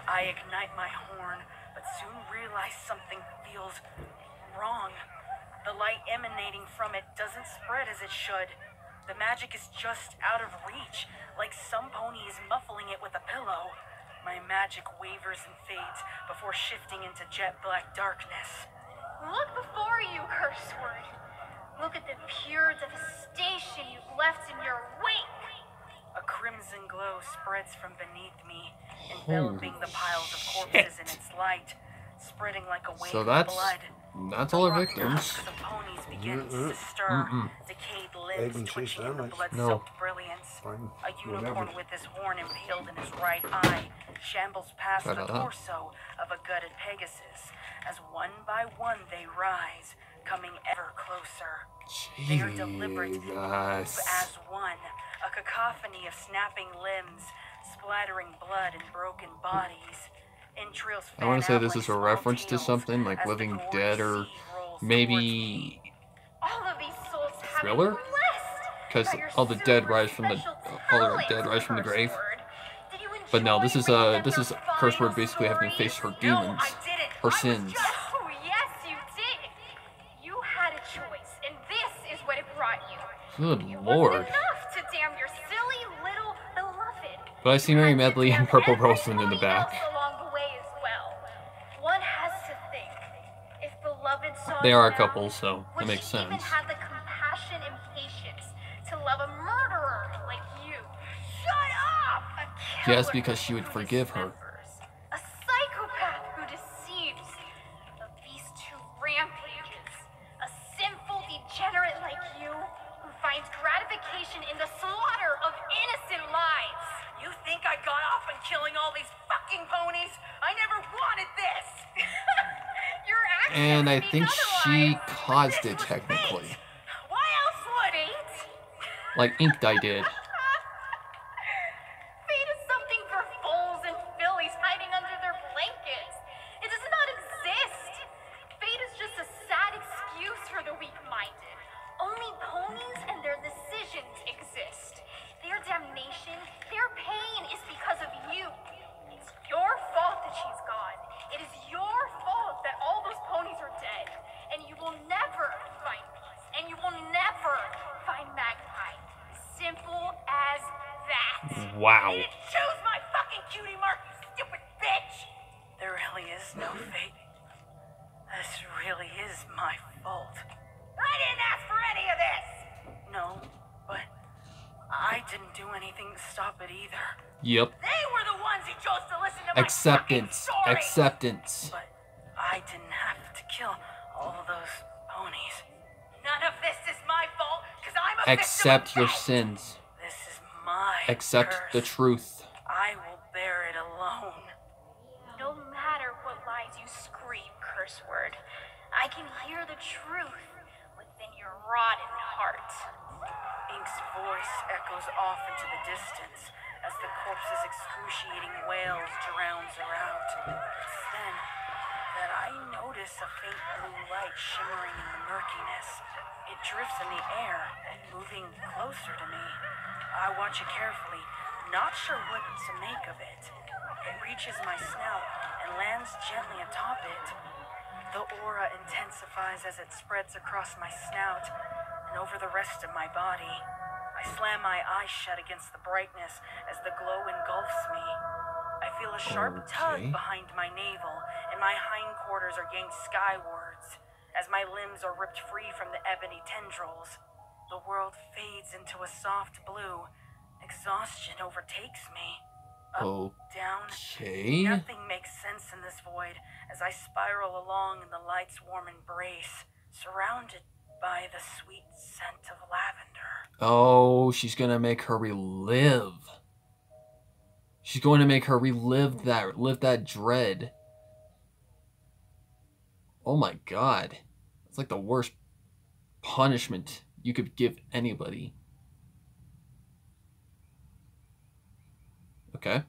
I ignite my horn, but soon realize something feels wrong. The light emanating from it doesn't spread as it should. The magic is just out of reach, like some pony is muffling it with a pillow. My magic wavers and fades before shifting into jet black darkness. Look before you, curse word. Look at the pure devastation you've left in your wake. A crimson glow spreads from beneath me, enveloping the piles of corpses in its light, spreading like a wave So of that's blood. all our Rotten victims. husks of ponies begins to stir, decayed limbs Egg and cheese twitching in the sandwich. blood-soaked brilliance. Fine. A unicorn Whatever. with his horn impaled in his right eye shambles past Try the that. torso of a gutted Pegasus, as one by one they rise, coming ever closer. They are deliberate, move Jesus. as one, a cacophony of snapping limbs, splattering blood and broken bodies. Entrails I want to fan say out this like is a small reference to tails something like as the Living gory Dead or sea rolls maybe All of these souls have Thriller? been blessed 'Cause by your all the dead super rise from the- special all the talent, dead rise from the curse grave. word. Did you But no, this enjoy is reading them this their is Curse Word final basically having to face stories? her demons, I didn't. her I was sins. just- Oh, yes, you did. You had a choice, and this is what it brought you. Good It lord. wasn't enough to damn your silly little beloved. But I see You Mary had to Medley and damn Purple Roseland in the everybody back. else along the way as well. One has to think, if beloved saw They you are a now, couple, so would that makes she even sense. have the compassion and patience to love a murderer like you? Shut up! A killer Yes, because she would who forgive her. dismembers, a psychopath who deceives, a beast who rampages, a sinful degenerate like you who finds gratification in the slaughter of innocent lives. You think I got off on killing all these fucking ponies? I never wanted this! Your actions And I speak think she otherwise. caused it technically. Why else would Fate? Like Ink Dye did. Fate is something for fools and fillies hiding under their blankets. It does not exist. Fate is just a sad excuse for the weak-minded. Only ponies and their decisions exist. Their damnation, their pain is because of you. It's your fault that she's gone. Wow. You didn't choose my fucking cutie mark, you stupid bitch! There really is no fate. This really is my fault. I didn't ask for any of this! No, but I didn't do anything to stop it either. Yep. They were the ones who chose to listen to my Acceptance. fucking story. Acceptance. But I didn't have to kill all of those ponies. None of this is my fault, because I'm a Accept victim your of fate. sins. This is my Accept curse. the truth. I will bear it alone. No matter what lies you scream, curse word, I can hear the truth within your rotten heart. Ink's voice echoes off into the distance as the corpse's excruciating wails drowns her out. It's then that I notice a faint blue light shimmering in the murkiness. It drifts in the air, moving closer to me. I watch it carefully, not sure what to make of it. It reaches my snout and lands gently atop it. The aura intensifies as it spreads across my snout and over the rest of my body. I slam my eyes shut against the brightness as the glow engulfs me. I feel a sharp tug behind my navel, and my hindquarters are yanked skywards as my limbs are ripped free from the ebony tendrils. The world fades into a soft blue. Exhaustion overtakes me. Up, down. Nothing makes sense in this void as I spiral along in the light's warm embrace, surrounded by the sweet scent of lavender. Oh, she's gonna make her relive. She's going to make her relive that dread. Oh my god. It's like the worst punishment you could give anybody. Okay.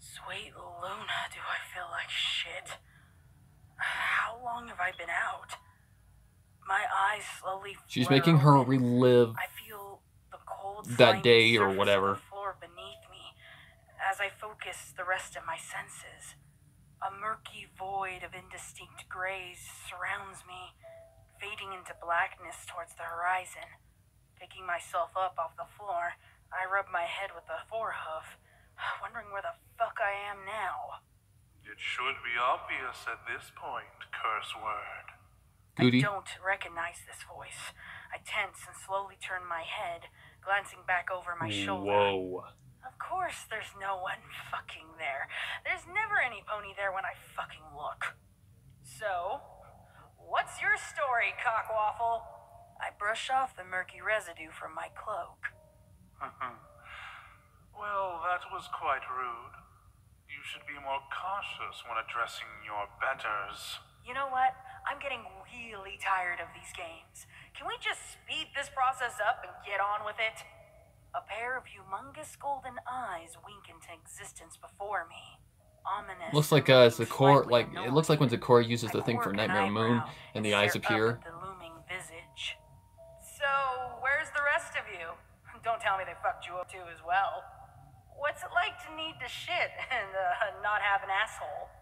Sweet Luna, do I feel like shit? How long have I been out? My eyes slowly She's flare making her open. relive I feel the cold that day slimy or surface whatever. of the floor beneath me as I focus the rest of my senses. A murky void of indistinct grays surrounds me, fading into blackness towards the horizon. Picking myself up off the floor, I rub my head with the forehoof, wondering where the fuck I am now. It should be obvious at this point, curse word. Goody. I don't recognize this voice. I tense and slowly turn my head, glancing back over my shoulder. Whoa. Of course there's no one fucking there. There's never any pony there when I fucking look. So, what's your story, cockwaffle? I brush off the murky residue from my cloak. Well, that was quite rude. You should be more cautious when addressing your betters. You know what? I'm getting really tired of these games. Can we just speed this process up and get on with it? A pair of humongous golden eyes wink into existence before me. Ominous. Looks like Zakor, like it looks like when Zakor uses the thing for Nightmare Moon and the eyes appear. The looming visage. So, where's the rest of you? Don't tell me they fucked you up too as well. What's it like to need to shit and not have an asshole?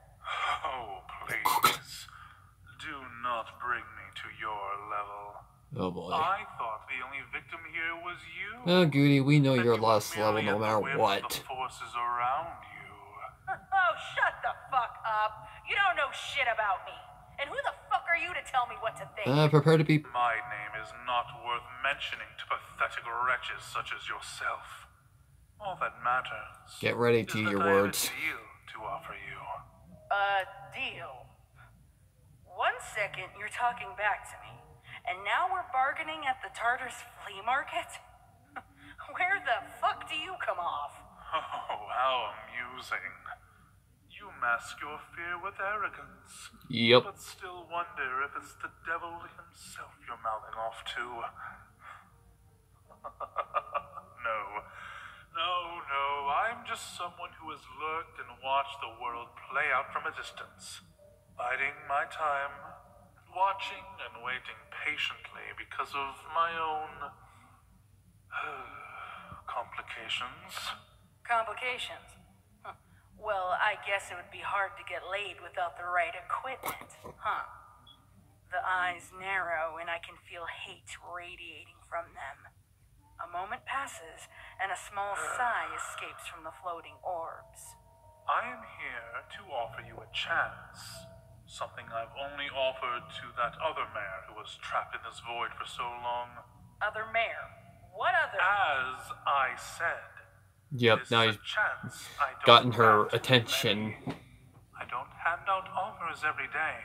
Oh, please. Do not bring me to your level. Oh boy. I thought the only victim here was you. Oh, Goody, we know That you're you were lost level merely no at the matter whim of what. The forces around you. Oh, shut the fuck up. You don't know shit about me. And who the fuck are you to tell me what to think? Prepare to be... My name is not worth mentioning to pathetic wretches such as yourself. All that matters. Get ready to is your that I have words. a deal to offer you. A deal. 1 second, you're talking back to me. And now we're bargaining at the Tartar's flea market? Where the fuck do you come off? Oh, how amusing. You mask your fear with arrogance. Yep. But still wonder if it's the devil himself you're mouthing off to. No, I'm just someone who has lurked and watched the world play out from a distance. Biding my time, watching and waiting patiently because of my own complications. Complications? Huh. Well, I guess it would be hard to get laid without the right equipment, huh? The eyes narrow and I can feel hate radiating from them. A moment passes, and a small sigh escapes from the floating orbs. I am here to offer you a chance. Something I've only offered to that other mayor who was trapped in this void for so long. Other mayor? What other? As I said. Yep, now he's gotten her attention. I don't hand out offers every day.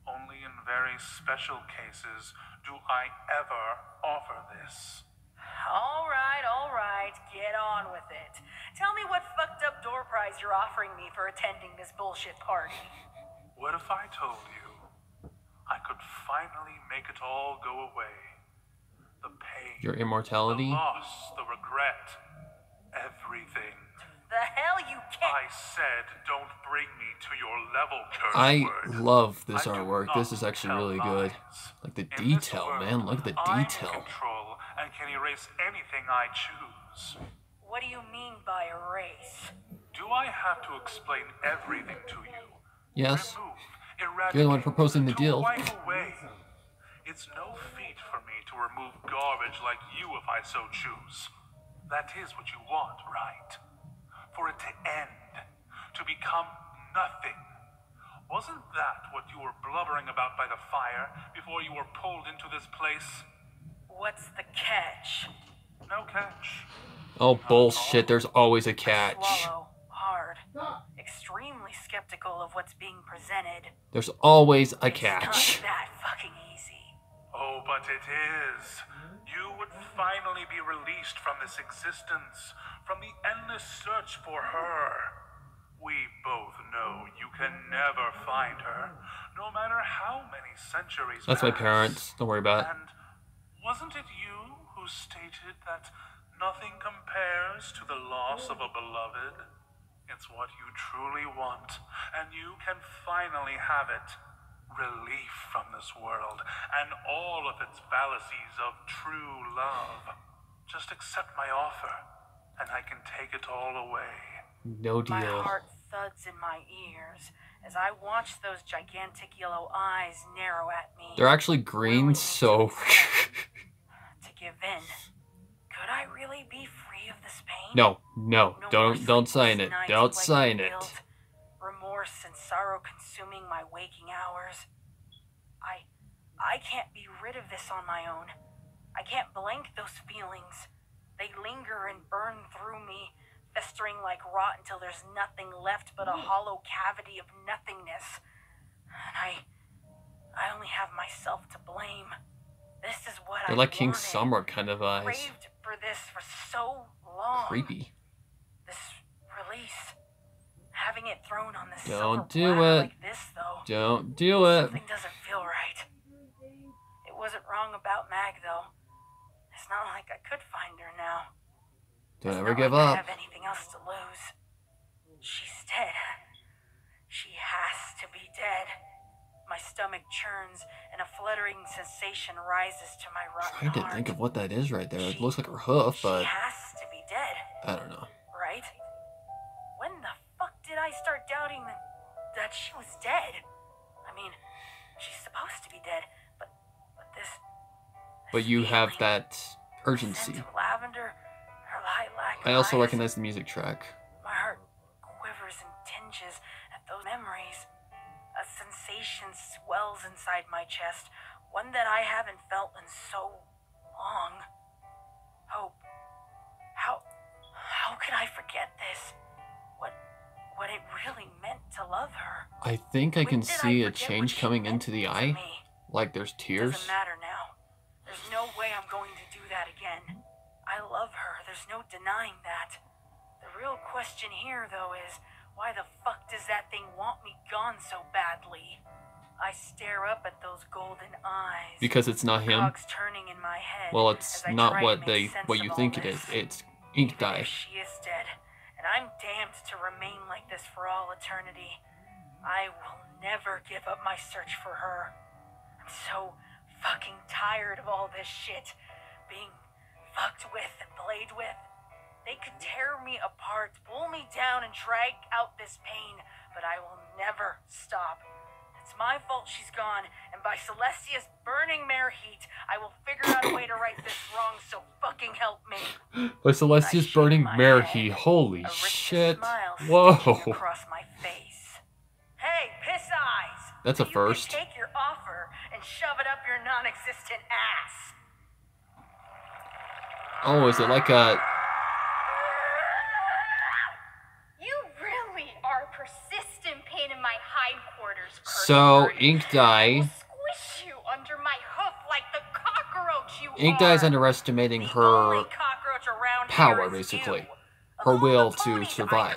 Only in very special cases do I ever offer this. All right, get on with it. Tell me what fucked up door prize you're offering me for attending this bullshit party. What if I told you I could finally make it all go away? The pain, Your immortality? the loss, the regret, everything. The hell you can't. I said don't bring me to your level, curse I word. love this I do artwork. This is not actually tell really good. lies. Like the In this detail, world, man. Look at the I'm in detail. control and can erase anything I choose. What do you mean by erase? Do I have to explain everything to you? Yes. Remove, You're the one eradicate, proposing the to deal. wipe away. It's no feat for me to remove garbage like you if I so choose. That is what you want, right? For it to end, to become nothing. Wasn't that what you were blubbering about by the fire before you were pulled into this place? What's the catch? No catch. Oh, bullshit. There's always a catch. Swallow hard. Extremely skeptical of what's being presented. There's always a It's catch. not that fucking easy. Oh, but it is. You would finally be released from this existence, from the endless search for her. We both know you can never find her, no matter how many centuries That's my pass. parents. Don't worry about it. And wasn't it you who stated that nothing compares to the loss of a beloved? It's what you truly want, and you can finally have it. Relief from this world, and all of its fallacies of true love. Just accept my offer, and I can take it all away. No My deal. heart thuds in my ears as I watch those gigantic yellow eyes narrow at me. They're actually green, so... To give in. Could I really be free of this pain? No, No more don't sign sleepless it. nights Don't plagued sign with it. guilt, remorse and sorrow consuming my waking hours. I can't be rid of this on my own. I can't blank those feelings. They linger and burn through me, festering like rot until there's nothing left but a hollow cavity of nothingness. And I only have myself to blame. This is what They're I like King wanted. Summer kind of eyes. Craved for this for so long. Creepy. This release. Having it thrown on this Don't silver do platter it. like this, though. Don't do it. Something doesn't feel right. It wasn't wrong about Mag, though. It's not like I could find her now. Don't It's ever not give like I up. have anything else to lose. She's dead. She has to be dead. My stomach churns, and a fluttering sensation rises to my rotten Trying to heart. think of what that is right there. It looks like her hoof, but She has to be dead, I don't know. right? When the fuck did I start doubting that she was dead? I mean, she's supposed to be dead, but this. But you have feeling, that the urgency. scent of lavender, her lilac I also eyes. recognize the music track. My heart quivers and tinges at those memories. A sensation swells inside my chest, one that I haven't felt in so long. Hope. How could I forget this? What it really meant to love her. I think I can When did see a forget what change she coming meant into the to eye. me? Like there's tears. Doesn't matter now. There's no way I'm going to do that again. I love her. There's no denying that. The real question here, though, is why the fuck does that thing want me gone so badly? I stare up at those golden eyes. Because it's not him. Cogs turning in my head. Well, it's as I not try what to make sense what of you all think it this. is. It's ink Even dye. if she is dead, and I'm damned to remain like this for all eternity, I will never give up my search for her. I'm so fucking tired of all this shit. Being fucked with and played with. They could tear me apart, pull me down, and drag out this pain, but I will never stop. It's It's my fault she's gone, and by Celestia's burning mare heat, I will figure out a way to right this wrong, so fucking help me. But Celestia's burning mare heat. Holy shit. Whoa. Across my face. Hey, piss eyes. That's a first. You can take your offer and shove it up your non-existent ass. Oh, is it like a... You really are a persistent pain in my hindquarters, So, Ink Dye... Squish you under my hoof like the cockroach you Ink Dye is underestimating her power, basically. Her will to survive.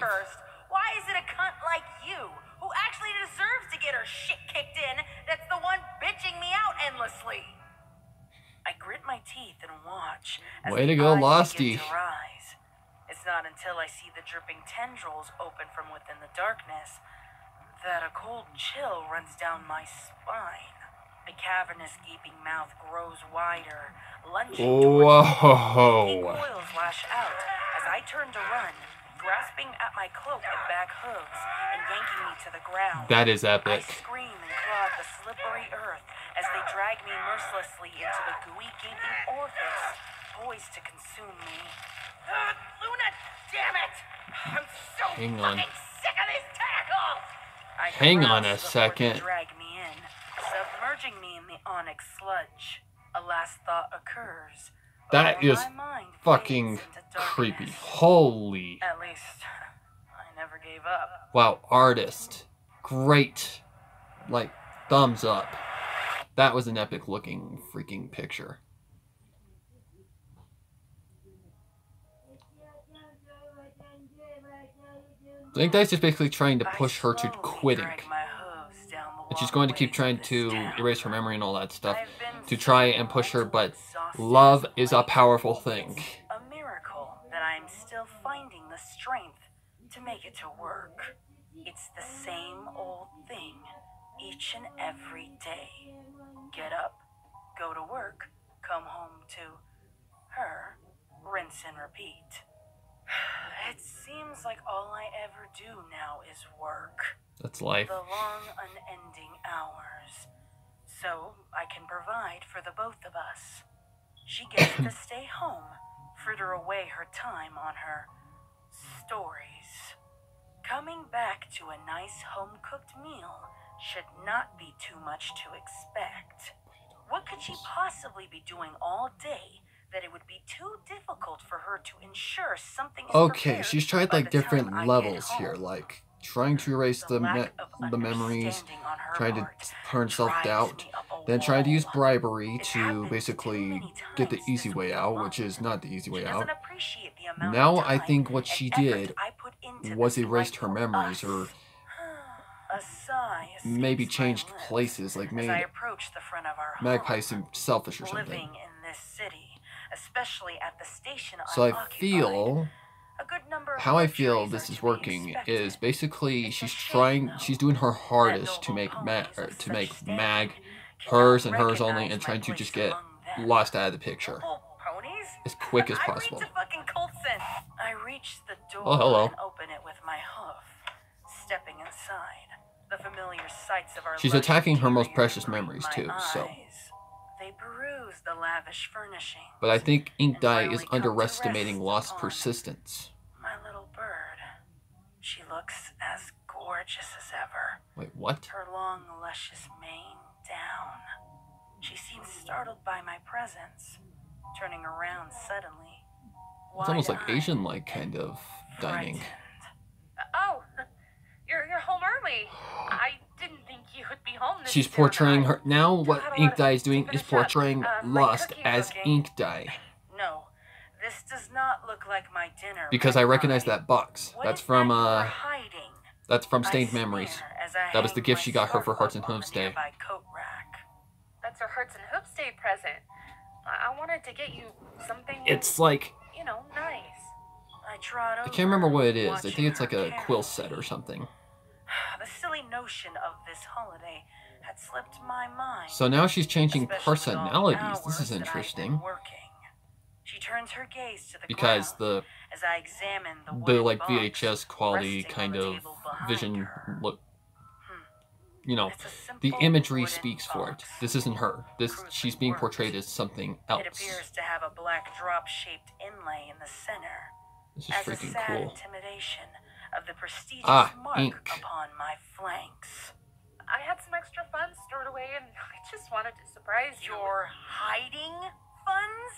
Why is it a cunt like you, who actually deserves to get her shit kicked in, that's the one bitching me out endlessly? I grit my teeth and watch as Way to the go, eyes Losty. begin to rise. It's not until I see the dripping tendrils open from within the darkness that a cold chill runs down my spine. The cavernous gaping mouth grows wider, lunging towards me. Pink Whoa. coils lash out as I turn to run, grasping at my cloak and back hooves and yanking me to the ground. That is I epic. scream and claw at the slippery earth as they drag me mercilessly into the gooey gaping orifice, poised to consume me. Luna, damn it! I'm so Hang on. fucking sick of these tackles! Hang on a second. Drag me in, submerging me in the onyx sludge. A last thought occurs. That before is my mind fucking fades into creepy. darkness. Holy. At least, I never gave up. Wow, artist. Great. Like, thumbs up. That was an epic looking freaking picture. I think that's just basically trying to push her to quitting. And she's going to keep trying to erase her memory and all that stuff to try and push her, but love is a powerful thing. A miracle that I'm still finding the strength to make it to work. It's the same old thing each and every day. Get up, go to work, come home to her, rinse and repeat. It seems like all I ever do now is work. That's life. The long, unending hours. So I can provide for the both of us. She gets to stay home, fritter away her time on her stories. Coming back to a nice home-cooked meal should not be too much to expect. What could she possibly be doing all day that it would be too difficult for her to ensure something is Okay, prepared she's tried by like the different time I get levels home? here, like trying to erase the memories, trying to turn self-doubt, then trying to use bribery to basically get the easy way out, which is not the easy way out. Now I think what she did was erased her memories, or maybe changed places, like made Magpie seem selfish or something. Living in this city, especially at the station So I unoccupied, feel, a good number of how I feel luxuries this are is to be working expected. is basically It's a she's shame, though, she's doing her hardest to make Mag hers and hers only, and trying to just get Lost out of the picture Ponies? as quick as I possible. read to fucking Colson. I reach the door Oh, hello. and open it with my hoof, stepping inside. The familiar sights of our She's lush attacking her most interior precious greet memories my too, so. eyes. They peruse the lavish furnishings. But I think Ink and Dye finally is come to underestimating rest Lost's upon persistence. my little bird. She looks as gorgeous as ever. Wait, what? Her long, luscious mane down. She seems startled by my presence, turning around suddenly. It's almost like wide-eyed Asian-like kind of dining. frightened. Oh, you're home early. I didn't think you would be home this She's soon. portraying her now. What had a Ink lot Dye of is doing to is finish up. portraying My Lost cookie as cooking. Ink Dye, No, this does not look like my dinner. because I recognize that box. What That's is from that you are hiding? that's from I Stained sneer Memories. as I That was the hang gift my she got her for scarf Hearts and up on Hooves the Day. nearby coat rack. That's her Hearts and Hoops Day present. I wanted to get you something, It's like, you know, nice. I trot over, I can't remember what it is. I think watching it's like her a quill carefully. set or something. The silly notion of this holiday had slipped my mind. So now she's changing especially with all the personalities. This hours is that I've been interesting. Working. She turns her gaze to the Because ground the as I examine the wooden like box VHS quality resting on kind the of table behind vision her. look. you know, It's a simple the imagery wooden speaks for it. box. This isn't her. She's being portrayed as something else. It appears to have a black drop-shaped inlay in the center. This is as freaking a sad cool. intimidation of the prestigious mark ink. upon my flanks. I had some extra funds stored away and I just wanted to surprise you. You're hiding funds?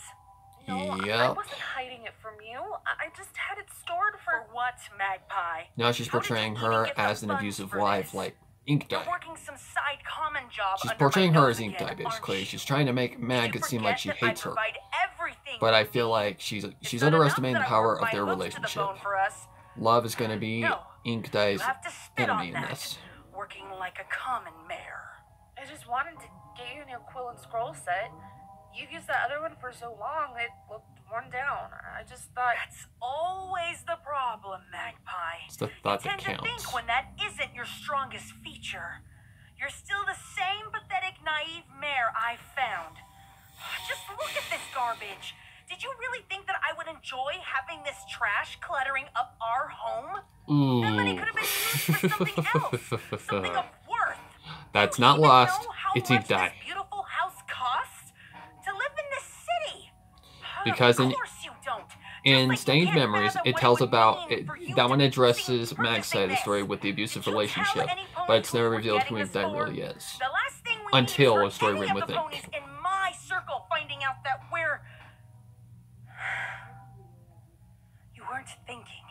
No, I Yep. wasn't hiding it from you. I just had it stored For for... what, Magpie? Now she's How did you portraying even her get the as an funds abusive for wife, this? like Ink You're Dye. working some side common job She's under portraying my her nose as Ink again, Dye, basically. aren't She's you? trying to make Did you Mag seem like she forget that hates I her. provide everything But you I feel need? like she's It's not underestimating the enough that I power work of my their hooks to the relationship. bone for us. Love is going to be No. Ink You Dye's have to spit enemy on in that. this. Working like a common mare. I just wanted to get you a new quill and scroll set. You've used that other one for so long, it looked worn down. I just thought... That's always the problem, Magpie. It's the thought you that tend to think counts. when that isn't your strongest feature. You're still the same pathetic, naive mare I found. Just look at this garbage. Did you really think that I would enjoy having this trash cluttering up our home? That money could have been used for something else. Something of worth. That's Do you not even Lost. know how It's much Ink Dye. this beautiful house costs to live in this city? Because Of course you don't. In Just like Stained you can't Memories, fathom it what tells would about mean it, for you that to one be addresses seen Mag's side of the purchasing story this. with the abusive Did you tell relationship, any ponies but it's who never were revealed getting who Ink this Dye far? really is. The last thing we Until need a is story for written any with of the Ink. ponies in my circle finding out that we're... You weren't thinking.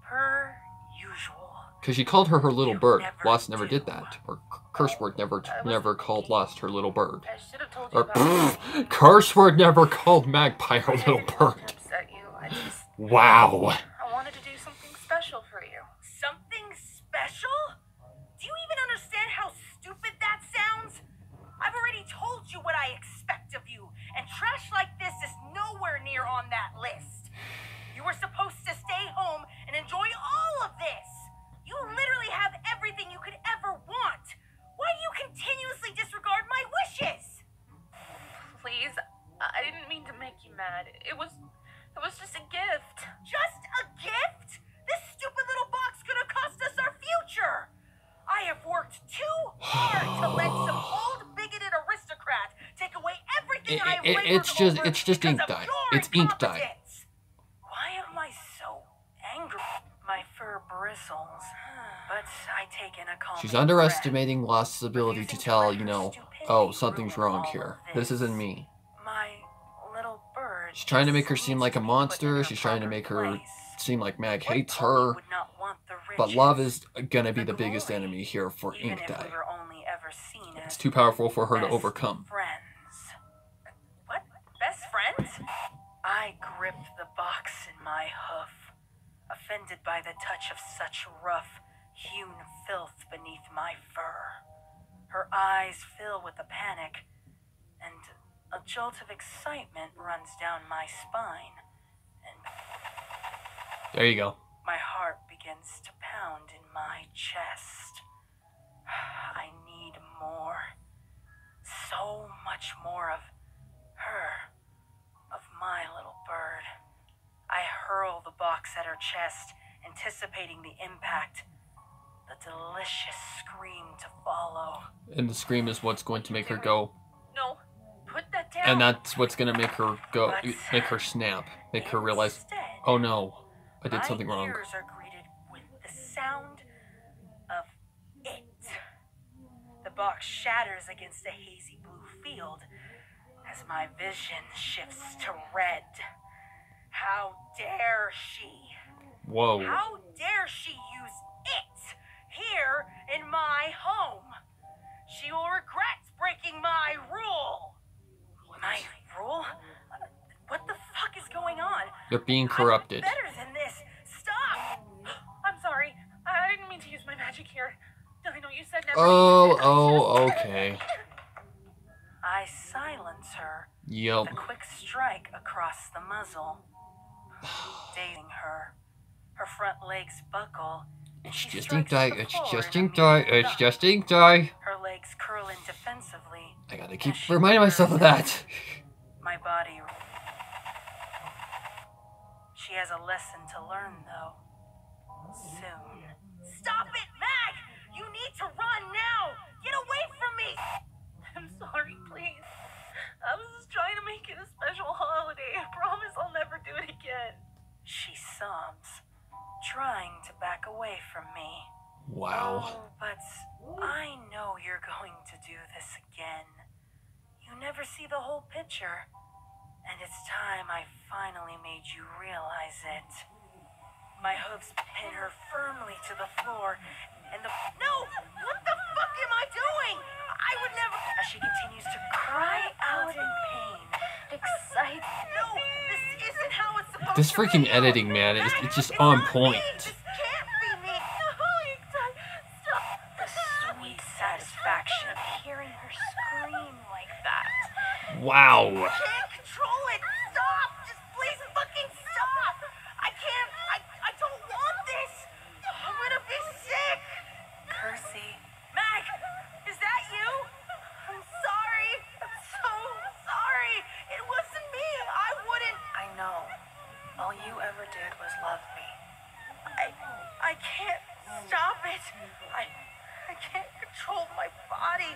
Per usual. Because she called her little You bird. never Lost never do. did that. Or Curse Word never called Lost her little bird. I should have told you Or about Curse Word never called Magpie her I little didn't want to bird. upset you. I Wow. wanted to do something special for you. Something special? Do you even understand how stupid that sounds? I've already told you what I expect of you, and trash like this is nowhere near on that list. You were supposed to stay home and enjoy all of this. You literally have everything you could ever want. Why do you continuously disregard my wishes? Please, I didn't mean to make you mad. It was just a gift. Just a gift? This stupid little box could have cost us our future. I have worked too hard to let some old bigoted aristocrat take away everything I've labored it's just over Ink because of Dye. your It's Ink Dye. incompetence. Why am I so angry? My fur bristles, but I take in a calming She's breath. underestimating Lost's ability to Refusing to tell, let you her know, stupidity oh, something's ruin wrong all here. of This isn't me. My little bird. She's trying to make her just seem needs like to a be put in monster. her She's trying to proper make her place. seem like Mag What hates pony her. would not want the But love riches, is gonna be the the biggest glory, enemy here for even Ink if Dye. we were only ever seen It's as too powerful for her to best overcome. Friends. What? Best friends? I gripped the box in my hoof, offended by the touch of such rough, hewn filth beneath my fur. Her eyes fill with a panic, and a jolt of excitement runs down my spine, and There you go. my heart begins to pound in my chest. I need more. So much more of her, of my little bird. I hurl the box at her chest, anticipating the impact, the delicious scream to follow. And the scream is what's going to make her go. No, put that down. And that's what's gonna make her go, make her snap. Make her realize, Instead, oh no, I did my something wrong. ears are greeted with the sound of it. The box shatters against a hazy blue field as my vision shifts to red. How dare she? Whoa. How dare she use it here in my home? She will regret breaking my rule. My rule? What the fuck is going on? You're being I'm corrupted. better than this. Stop! I'm sorry. I didn't mean to use my magic here. I know you said never. Oh, okay. I silence her Yep. with a quick strike across the muzzle, dazing her. Her front legs buckle, and It's she just strikes Ink Dye. the It's floor just in a Ink Dye. mere It's thud. just Ink Dye. Her legs curl in defensively. I gotta as keep she reminding myself of that. My body. She has a lesson to learn, though. Soon. Stop it, Mag! You need to run now! never see the whole picture. And it's time I finally made you realize it. My hooves pin her firmly to the floor, and the... No! What the fuck am I doing? I would never... As she continues to cry out in pain. Excited. No! This isn't how it's supposed This to freaking be. editing, man, it's just It's on not point. Me. This can't be me. Stop. The sweet satisfaction of hearing her scream like that. Wow. I can't control it. Stop. Just please fucking stop. I can't. I don't want this. I'm gonna be sick. Percy. Mag, is that you? I'm sorry. I'm so sorry. It wasn't me. I wouldn't. I know. All you ever did was love me. I can't stop it. I can't control my body.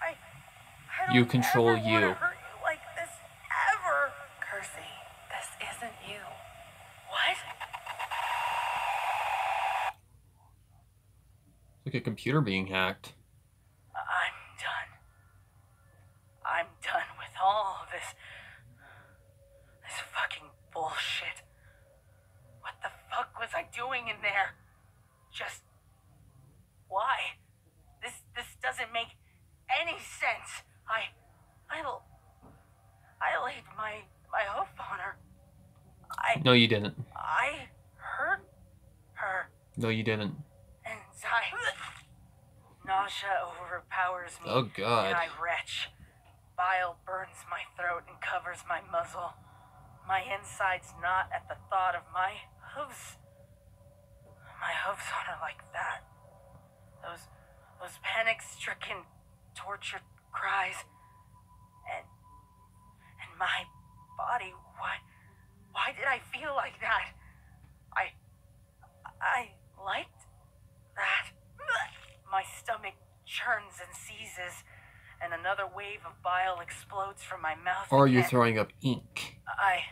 I don't You control ever wanna you. hurt you like this ever. Percy, this isn't you. What? Like a computer being hacked. I'm done. I'm done with all of this. This fucking bullshit. What the fuck was I doing in there? Just... Why? This doesn't make any sense. I laid my hoof on her. No, you didn't. I hurt her. No, you didn't. Anxiety. Nausea overpowers me. Oh, God. And I retch. Bile burns my throat and covers my muzzle. My insides knot at the thought of my hooves. My hooves on her like that. Those panic-stricken, tortured cries. And my body, why did I feel like that? I liked that. My stomach churns and seizes, and another wave of bile explodes from my mouth. Or you're again. throwing up ink. I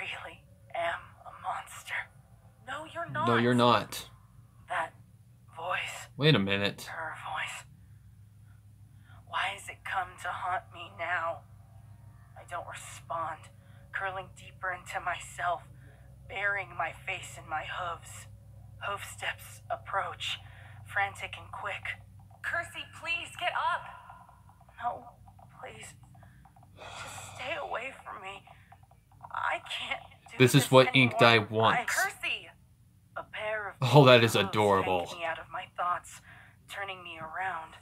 really am a monster. No, you're not. No, you're not. That voice. Wait a minute. Her voice. Why has it come to haunt me now? I don't respond, curling deeper into myself, burying my face in my hooves. Hoof steps approach, frantic and quick. Percy, please get up. No, please. Just stay away from me. I can't do This is what anymore. Ink Dye wants. Percy! A pair of Oh, that is hooves adorable. yank me out of my thoughts, turning me around.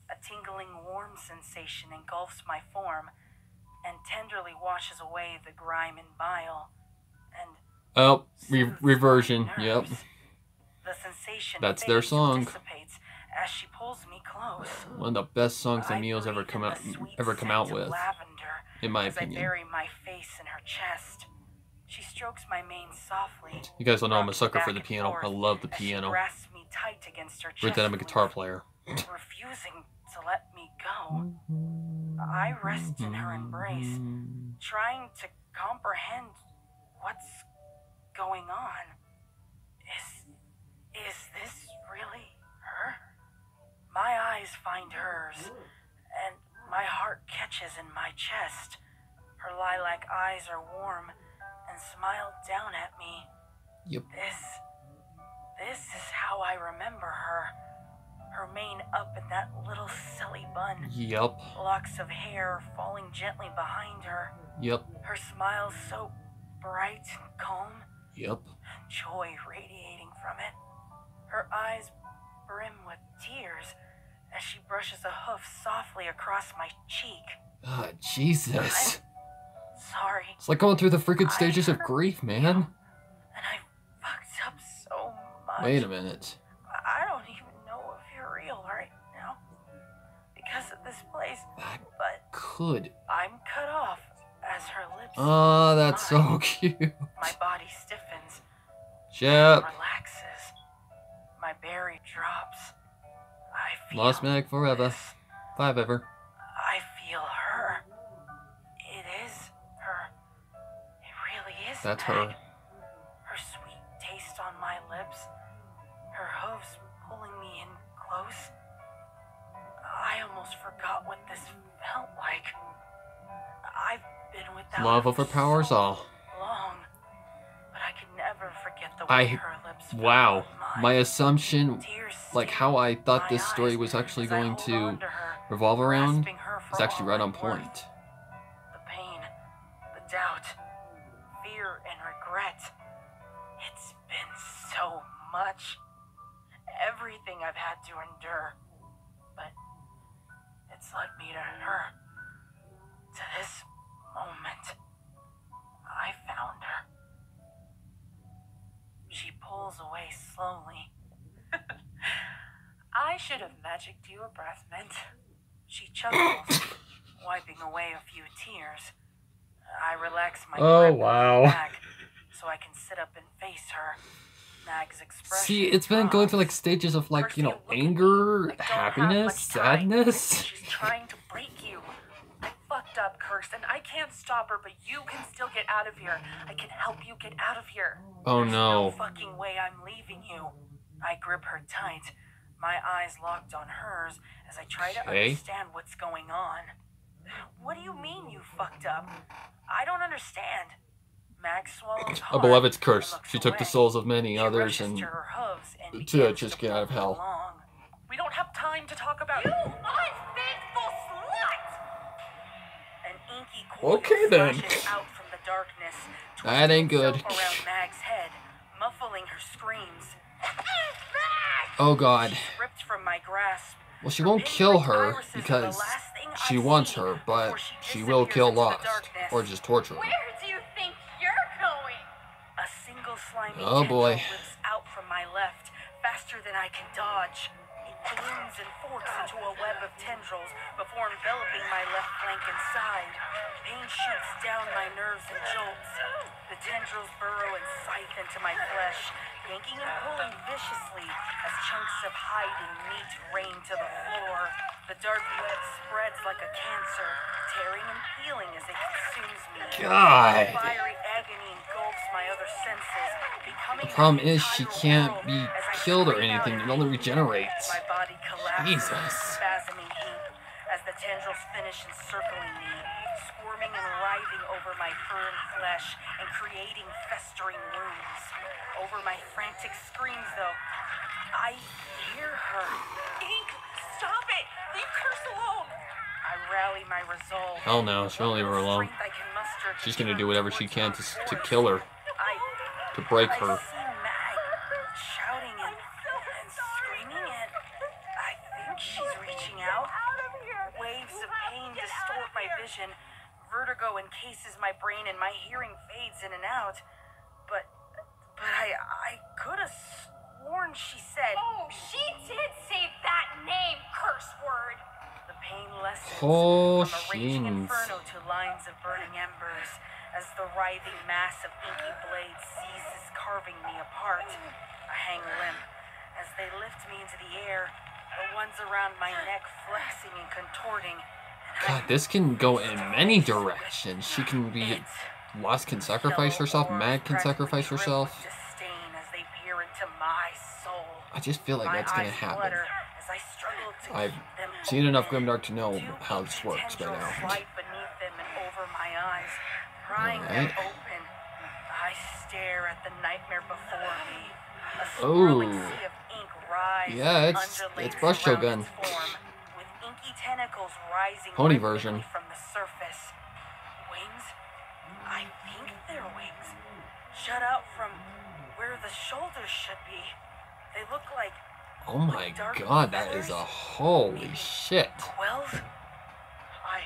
A tingling, warm sensation engulfs my form and tenderly washes away the grime and bile. And Oh, soothes reversion. my Yep. nerves. The sensation That's their fades song. and dissipates as she pulls me close. One of the best songs that I Neil's ever breathe come in out the sweet with, scent of lavender in my as opinion. I bury my face in her chest. She strokes my mane softly. You guys don't know I'm a rocking sucker for back the and piano. forth I love the as she piano. grasps me tight against her Great that I'm a chest guitar loop, player. refusing to let me go. I rest in her embrace, trying to comprehend what's going on. Is this really her? My eyes find hers, and my heart catches in my chest. Her lilac eyes are warm and smile down at me. Yep. This is how I remember her. Her mane up in that little silly bun. Yep. Locks of hair falling gently behind her. Yep. Her smile so bright and calm. Yep. Joy radiating from it. Her eyes brim with tears as she brushes a hoof softly across my cheek. Ah, Jesus. Sorry. It's like going through the freaking stages of grief, man. And I fucked up so much. Wait a minute. I don't even know if you're real right now because of this place. That But could. I'm cut off as her lips. Oh, that's so mine. cute. My body stiffens. Yep. Relaxes. My berry drops. I feel Lost Mag forever. this. 5 ever. I feel her. It is her. It really is. That's Meg. her. Her sweet taste on my lips. Her hooves pulling me in close. I almost forgot what this Love overpowers all. Long, but I could never forget the way I her lips fell wow. on mine. My assumption, Tears like stained how I thought my this story eyes was actually as I going hold to on her, revolve around, grasping her is for actually all right I'm on point. worth. The pain, the doubt, fear, and regret. It's been so much. Everything I've had to endure. But it's led me to her. To this moment. I found her. She pulls away slowly. I should have magicked you a breath mint. She chuckles, wiping away a few tears. I relax my Oh, grip wow. back so I can sit up and face her. Mag's expression See, it's been going through like drops. stages of like, you know, Percy, look at me. anger, I don't have happiness, much time. sadness. She's trying to break you. I fucked up, Kirst, and I can't stop her, but you can still get out of here. I can help you get out of here. Oh There's no no. fucking way I'm leaving you. I grip her tight, my eyes locked on hers as I try to Okay. understand what's going on. What do you mean you fucked up? I don't understand. Mag swallows A hard beloved's and curse. looks She took the away. souls of many She others rushes and to her hooves and to begins just to get out of pull me hell. along. We don't have time to talk about You unfaithful slut! An inky coil Okay, then. flashes out from the darkness, That ain't twisting good. itself around Mag's head, muffling her screams. Oh god. She's ripped from my grasp. Well, she won't kill her because she wants her, but she will kill Lost. Or just torture her. Where do you think you're going? A single slimy Oh, boy. tendril whips out from my left, faster than I can dodge. It blooms and forks into a web of tendrils before enveloping my left flank and side. Pain shoots down my nerves and jolts. The tendrils burrow and scythe into my flesh, yanking and pulling viciously as chunks of hide and meat rain to the floor. The dark web spreads like a cancer, tearing and peeling as it consumes me. God. Fiery agony engulfs my other senses, becoming The problem the is she entire can't world be as I killed or scream out anything. in It only pain. regenerates. My body collapses Jesus. in a spasming heap as the tendrils finish encircling me, squirming and writhing over my fur and flesh and creating festering wounds. Over my frantic screams, though, I hear her. Ink, stop it! Leave Kirst alone! I rally my resolve. Hell no, she won't leave her alone. Strength I can muster to She's gonna turn do whatever she towards can her to force. kill her, I to break I her. see Mag shouting and screaming, and I think she's reaching out. Waves of pain distort my vision. Vertigo encases my brain, and my hearing fades in and out. But I could have sworn she said. Oh, she did say that name, curse word. The pain lessens Oh, from a raging sheens. inferno to lines of burning embers as the writhing mass of inky blades ceases carving me apart. I hang limp as they lift me into the air, the ones around my neck flexing and contorting. God, this can go in many directions. She can be... Lost can sacrifice herself. Mag can sacrifice herself. Disdain as they peer into my soul. I just feel like My that's gonna eyes happen. flutter as I struggle to I've keep them seen enough open. Grimdark to know Two how this inky works by tendrils now. slide beneath them and over my eyes, prying Alright. them open. I stare at the nightmare before me. A Oh. swirling sea of ink rise Yeah, and it's undulates Brush around Shogun. its form, with inky tentacles rising Pony rhythmically version. from the surface. Wings? I think they're wings. Shut out from where the shoulders should be. They look like Oh my god, that is a holy shit. 12? I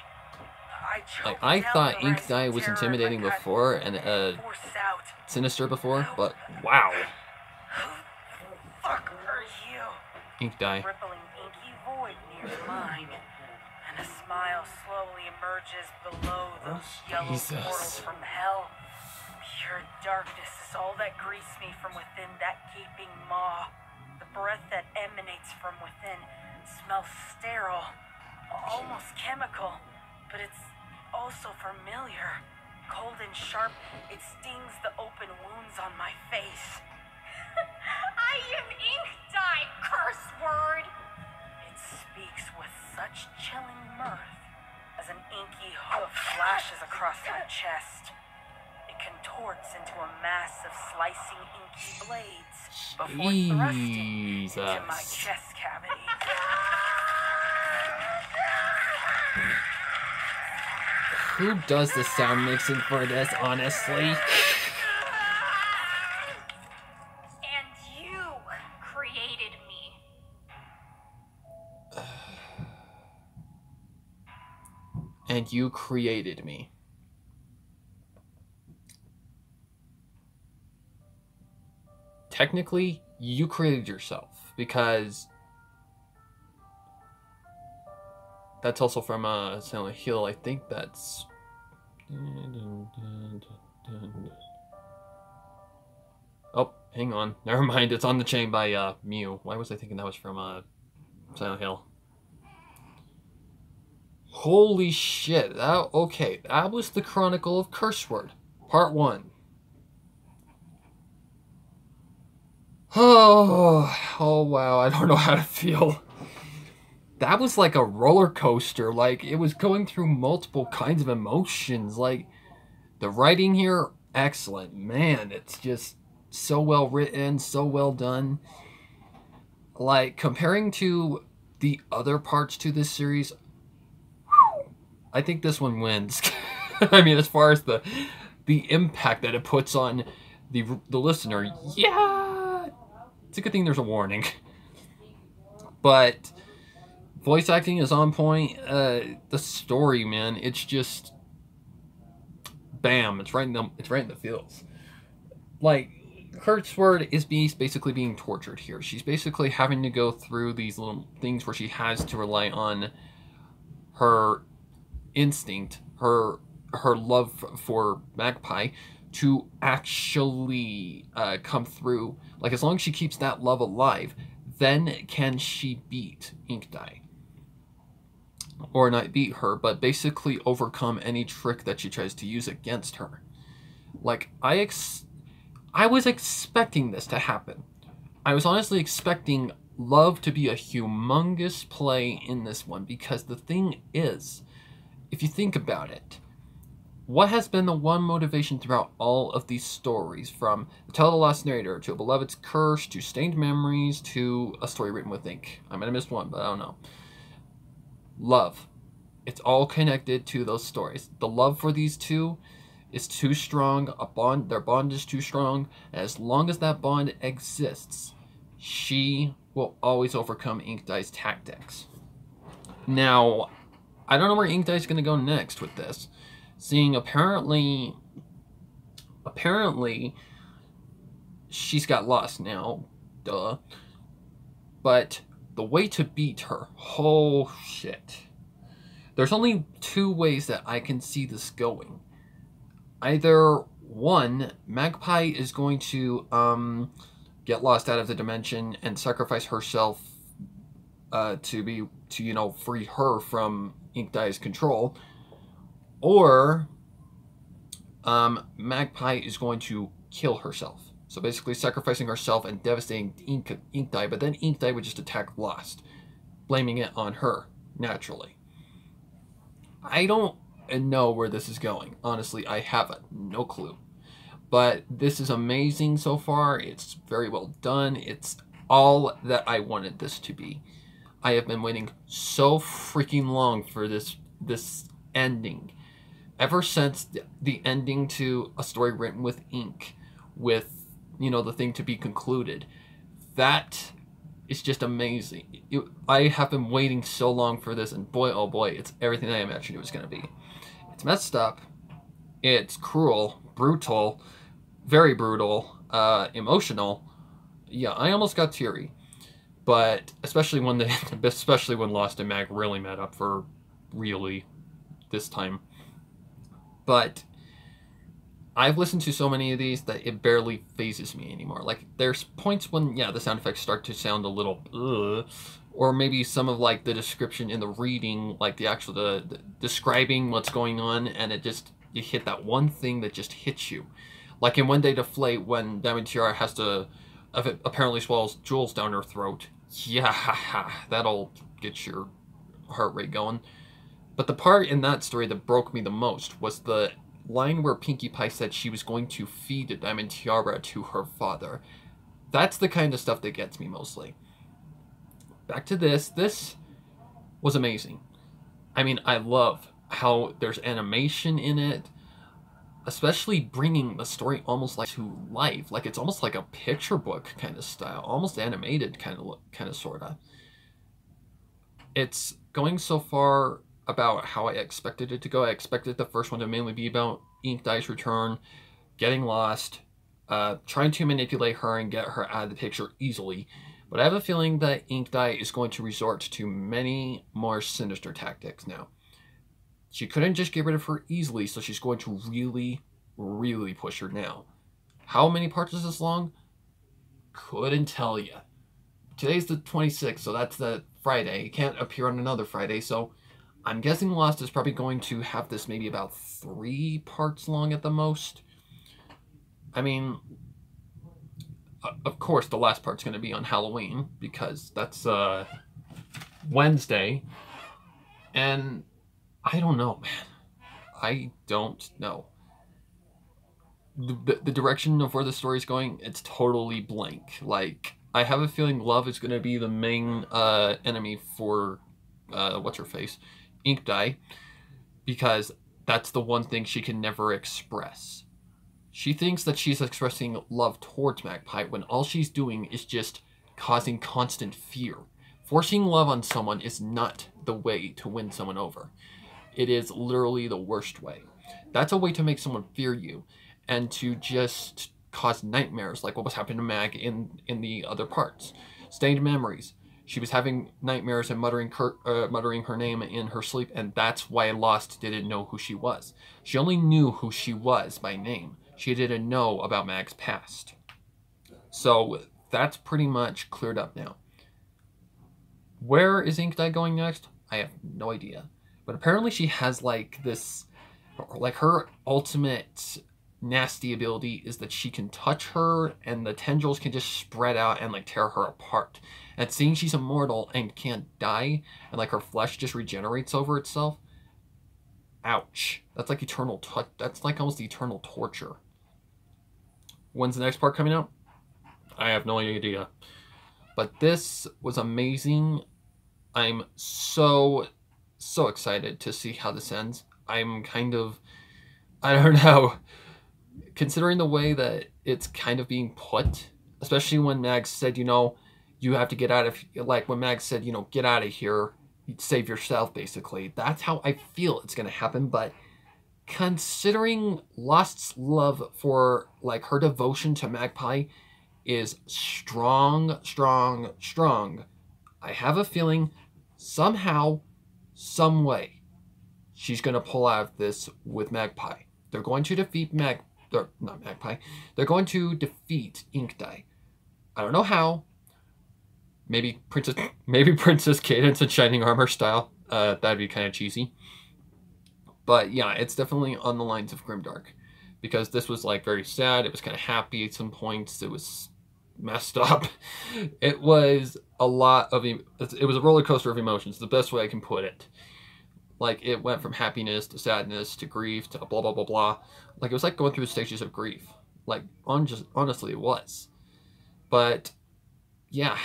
Like, choked I down thought the Ink rising Dye was terror intimidating like I before and forced out. sinister before, but wow. Who the fuck are you? Ink Dye. Rippling inky void near mine, and a smile slowly emerges below those yellow Jesus. portals from hell. Pure darkness is all that greets me from within that gaping maw. The breath that emanates from within smells sterile, almost chemical, but it's also familiar. Cold and sharp, it stings the open wounds on my face. I am ink dye, curse word. It speaks with such chilling mirth as as an inky hoof flashes across my chest. It contorts into a mass of slicing inky blades before thrusting into my chest cavity. Who does the sound mixing for this, honestly? And you created me. And you created me. Technically, you created yourself, because that's also from Silent Hill. I think that's... Oh, hang on. Never mind. It's on the chain by Mew. Why was I thinking that was from Silent Hill? Holy shit. Okay, that was the Chronicle of Curse Word, Part 1. Oh wow, I don't know how to feel. That was like a roller coaster. Like, it was going through multiple kinds of emotions. Like, the writing here, excellent. Man, it's just so well written, so well done. Like, comparing to the other parts to this series, I think this one wins. I mean, as far as the impact that it puts on the listener, yeah, it's a good thing there's a warning. But voice acting is on point. The story, man, it's just bam. It's right in the feels. Like, Kurt's word is basically being tortured here. She's basically having to go through these little things where she has to rely on her instinct, her love for Magpie to actually come through. Like, as long as she keeps that love alive, then can she beat Inkdye. Or not beat her, but basically overcome any trick that she tries to use against her. Like, I was expecting this to happen. I was honestly expecting love to be a humongous play in this one, because the thing is, if you think about it, what has been the one motivation throughout all of these stories, from The Tale of the Lost Narrator, to A Beloved's Curse, to Stained Memories, to A Story Written with Ink? I might have missed one, but I don't know. Love. It's all connected to those stories. The love for these two is too strong. Their bond is too strong. And as long as that bond exists, she will always overcome Inkdye's tactics. Now, I don't know where Inkdye's going to go next with this. Seeing apparently she's got lost now. Duh. But the way to beat her, oh shit. There's only two ways that I can see this going. Either one, Magpie is going to get lost out of the dimension and sacrifice herself to free her from Inkdye's control, or Magpie is going to kill herself. So basically sacrificing herself and devastating Inkdye, but then Inkdye would just attack Lost, blaming it on her, naturally. I don't know where this is going. Honestly, I have no clue. But this is amazing so far. It's very well done. It's all that I wanted this to be. I have been waiting so freaking long for this ending. Ever since the ending to A Story Written with Ink, with, the thing to be concluded. That is just amazing. I have been waiting so long for this, and boy, oh boy, it's everything I imagined it was going to be. It's messed up. It's cruel, brutal, very brutal, emotional. Yeah, I almost got teary. But especially when Lost and Mag really met up for really this time. But I've listened to so many of these that it barely phases me anymore. Like, there's points when, the sound effects start to sound a little or maybe some of like the description in the reading, like the actual the describing what's going on, and you hit that one thing that just hits you. Like in One Day to Flay, when Diamond Tiara has to apparently swallows jewels down her throat. Yeah, that'll get your heart rate going. But the part in that story that broke me the most was the line where Pinkie Pie said she was going to feed the diamond tiara to her father. That's the kind of stuff that gets me mostly. Back to this. This was amazing. I mean, I love how there's animation in it, especially bringing the story almost like to life. Like, it's almost like a picture book kind of style, almost animated kind of sort of. It's going so far about how I expected it to go. I expected the first one to mainly be about Inkdye's return, getting lost, trying to manipulate her and get her out of the picture easily. But I have a feeling that Inkdye is going to resort to many more sinister tactics now. She couldn't just get rid of her easily, so she's going to really, really push her now. How many parts is this long? Couldn't tell you. Today's the 26th, so that's the Friday. It can't appear on another Friday, so I'm guessing Lost is probably going to have this maybe about 3 parts long at the most. I mean, of course, the last part's going to be on Halloween, because that's Wednesday. And I don't know, man. I don't know. The direction of where the story's going, it's totally blank. Like, I have a feeling love is going to be the main enemy for, what's-her-face? Inkdye. Because that's the one thing she can never express. She thinks that she's expressing love towards Magpie when all she's doing is just causing constant fear. Forcing love on someone is not the way to win someone over. It is literally the worst way. That's a way to make someone fear you and to just cause nightmares like what was happening to Mag in the other parts. Stained memories. She was having nightmares and muttering her name in her sleep, and that's why Lost didn't know who she was. She only knew who she was by name. She didn't know about Mag's past. So that's pretty much cleared up now. Where is Inkdye going next? I have no idea. But apparently she has like this, like her ultimate nasty ability is that she can touch her and the tendrils can just spread out and like tear her apart. And seeing she's immortal and can't die and like her flesh just regenerates over itself. Ouch. That's like eternal that's like almost eternal torture. When's the next part coming out? I have no idea. But this was amazing. I'm so excited to see how this ends. I'm kind of, I don't know, considering the way that it's kind of being put, especially when Mag said, you know, you have to get out of, like when Mag said, you know, get out of here, save yourself, basically. That's how I feel it's going to happen, but considering Lost's love for, like, her devotion to Magpie is strong, strong, strong, I have a feeling somehow, some way, she's going to pull out of this with Magpie. They're going to defeat not Magpie. They're going to defeat Inkdye. I don't know how. Maybe Princess Cadence in Shining Armor style. That'd be kind of cheesy. But yeah, it's definitely on the lines of Grimdark. Because this was like very sad. It was kind of happy at some points. It was messed up. It was a lot of... It was a roller coaster of emotions. The best way I can put it. Like, it went from happiness to sadness to grief to blah, blah, blah, blah. Like, it was like going through the stages of grief. Like, honestly, it was. But, yeah,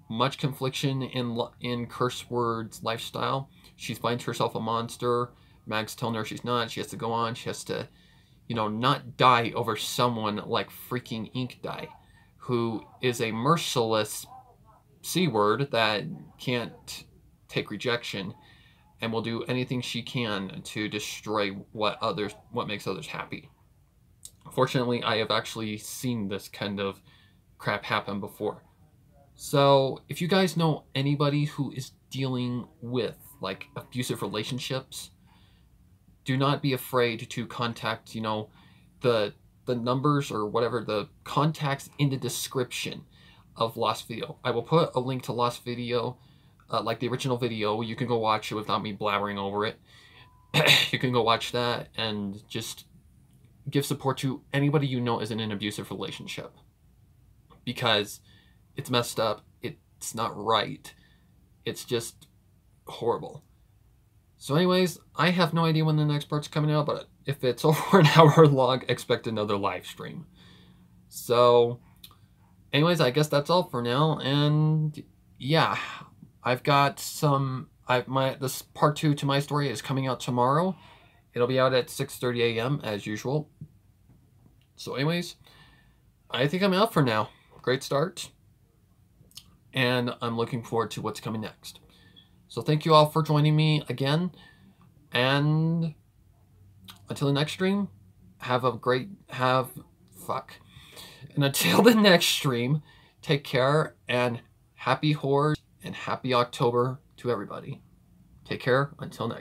much confliction in Curse Word's lifestyle. She finds herself a monster. Mag's telling her she's not. She has to go on. She has to, you know, not die over someone like freaking Inkdye, who is a merciless C-word that can't take rejection and will do anything she can to destroy what makes others happy. Fortunately, I have actually seen this kind of crap happen before. So, if you guys know anybody who is dealing with, like, abusive relationships, do not be afraid to contact, you know, the numbers or whatever, the contacts in the description of Lost video. I will put a link to Lost video, like the original video. You can go watch it without me blabbering over it. You can go watch that and just give support to anybody you know is in an abusive relationship. Because it's messed up. It's not right. It's just horrible. So anyways, I have no idea when the next part's coming out, but if it's over an hour long, expect another live stream. So anyways, I guess that's all for now. And yeah, I've got some, this part 2 to my story is coming out tomorrow. It'll be out at 6:30 a.m. as usual. So anyways, I think I'm out for now. Great start. And I'm looking forward to what's coming next. So thank you all for joining me again. And until the next stream, And until the next stream, take care and happy horror and happy October to everybody. Take care until next.